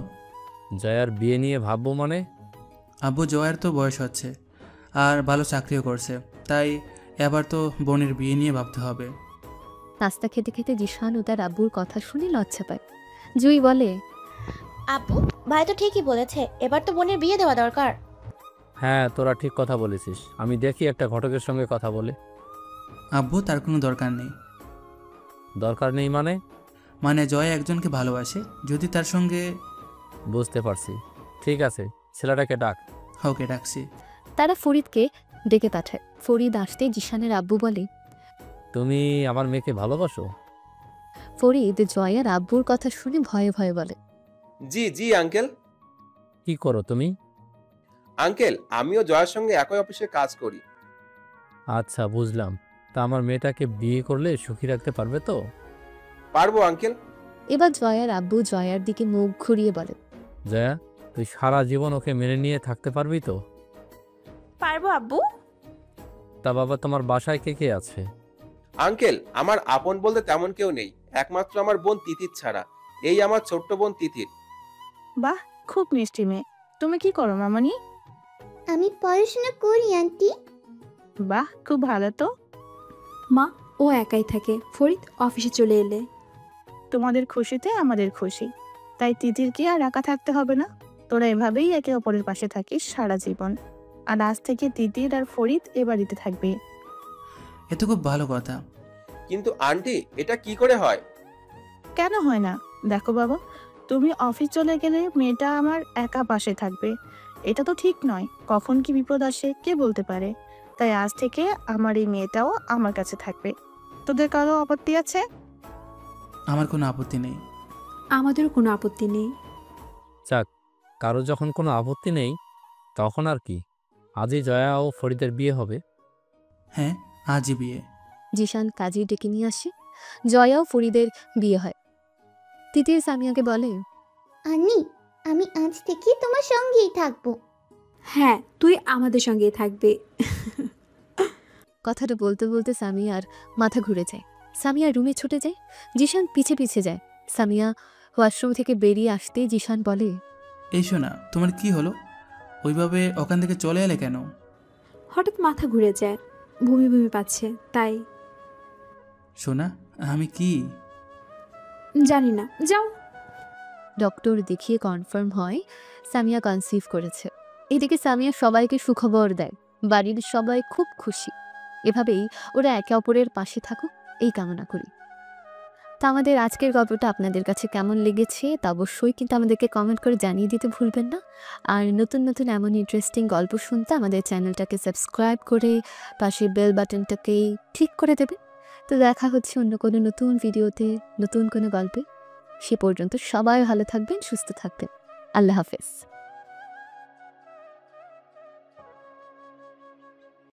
S6: জয়ার বিয়ে নিয়ে ভাববো মানে?
S3: আব্বু, জয়ার তো বয়স হচ্ছে আর ভালো চাকরিও করছে, তাই এবার তো বোনের বিয়ে নিয়ে ভাবতে হবে।
S1: নাস্তা খেতে খেতে জিশান ও তার আব্বুর কথা শুনে লজ্জা পায়। জুই বলে,
S12: আপু, ভাই তো ঠিকই বলেছে, এবার তো বোনের বিয়ে দেওয়া দরকার।
S6: হ্যাঁ তোরা ঠিক কথা বলেছিস, আমি দেখি একটা ঘটকের সঙ্গে কথা বলে।
S3: আব্বু, তার কোনো দরকার নেই।
S6: দরকার নেই মানে?
S3: মানে জয় একজনকে ভালোবাসে, যদি তার সঙ্গে।
S6: বুঝতে পারছি, ঠিক আছে, ছেলেটাকে ডাক।
S3: ওকে, ডাকছি।
S1: তারা ফরিদকে ডেকে পাঠায়। ফরিদ আসতে জিশানের আব্বু বলে,
S6: তুমি আমার মেয়েকে ভালোবাসো?
S1: ফরিদ জয়ার আব্বুর কথা শুনে ভয়ে ভয়ে বলে,
S10: জি জি আঙ্কেল।
S6: কি করো তুমি?
S10: আঙ্কেল, আমিও জয়ের সঙ্গে একই অফিসে কাজ করি।
S6: আচ্ছা বুঝলাম, তা আমার মেয়েটাকে বিয়ে করলে সুখী রাখতে পারবে তো?
S10: পারবো আঙ্কেল।
S1: এবার জয়ার আব্বু জয়ার দিকে মুখ ঘুরিয়ে বলে,
S6: জয়া, তুই সারা জীবন ওকে মেনে নিয়ে থাকতে পারবি তো?
S5: পারবো আব্বু।
S6: তা বাবা, তোমার বাসায় কে কে আছে?
S10: আঙ্কেল, আমার আপন বলতে তেমন কেউ নেই, একমাত্র আমার বোন তিতির ছাড়া। এই আমার ছোট্ট বোন তিতির।
S2: বাহ, খুব মিষ্টি মেয়ে। তুমি কি করো মামনি?
S11: আমি পড়াশোনা করি আন্টি।
S2: বাহ, খুব ভালো তো।
S4: মা, ও একাই থাকে, ফরিদ অফিসে চলে এলে।
S2: তোমাদের খুশিতে আমাদের খুশি, তাই তিতিরকে আর একা থাকতে হবে না। তোরা এভাবেই একে অপরের পাশে থাকিস সারা জীবন। আর আজ থেকে তিতির আর ফরিদ এ বাড়িতে থাকবে।
S3: এ তো খুব ভালো কথা।
S10: কিন্তু আন্টি, এটা কি করে হয়?
S2: কেন হয় না? দেখো বাবা, তুমি অফিস চলে গেলে মেয়েটা আমার একা পাশে থাকবে, এটা তো ঠিক নয়। কখন কি বিপদ আসে কে বলতে পারে। তাই আজ থেকে আমার এই মেয়েটাও আমার কাছে থাকবে। তোদের কারো আপত্তি আছে?
S3: আমার কোনো আপত্তি নেই।
S4: আমাদেরও কোনো আপত্তি নেই।
S6: যাক, কারো যখন কোনো আপত্তি নেই তখন আর কি, আজই জয়া ও ফরিদের বিয়ে হবে।
S3: হ্যাঁ, আজই বিয়ে।
S1: জিশান কাজী ডেকে নিয়ে আসে। জয়া ও ফরিদের বিয়ে হয়। তিতির সামিয়াকে বলে,
S11: আন্নি, আমি আজ থেকে তোমার সঙ্গেই থাকবো।
S4: হ্যাঁ, তুই আমাদের সঙ্গেই থাকবে।
S1: কথাটা বলতে বলতে সামিয়ার মাথা ঘুরে যায়। সামিয়া রুমে ছুটে যায়। জিশান পিছে পিছে যায়। সামিয়া ওয়াশরুম থেকে বেরিয়ে আসতে জিশান বলে,
S3: এই শোনা, তোমার কি হলো? ওইভাবে ওখান থেকে চলে এলে কেন?
S4: হঠাৎ মাথা ঘুরে যায়, বমি বমি পাচ্ছে তাই।
S3: সোনা আমি কি?
S4: জানি না, যাও।
S1: ডক্টর দেখিয়ে কনফার্ম হয় সামিয়া কনসিভ করেছে। এদিকে সামিয়া সবাইকে সুখবর দেয়, বাড়ির সবাই খুব খুশি। এভাবেই ওরা একে অপরের পাশে থাকুক এই কামনা করি। তা আমাদের আজকের গল্পটা আপনাদের কাছে কেমন লেগেছে তা অবশ্যই কিন্তু আমাদেরকে কমেন্ট করে জানিয়ে দিতে ভুলবেন না। আর নতুন নতুন এমন ইন্টারেস্টিং গল্প শুনতে আমাদের চ্যানেলটাকে সাবস্ক্রাইব করে পাশে বেল বাটনটাকে ঠিক করে দেবে। তো দেখা হচ্ছে অন্য কোনো নতুন ভিডিওতে, নতুন কোনো গল্পে। সে পর্যন্ত সবাই ভালো থাকবেন, সুস্থ থাকবেন। আল্লাহ হাফেজ।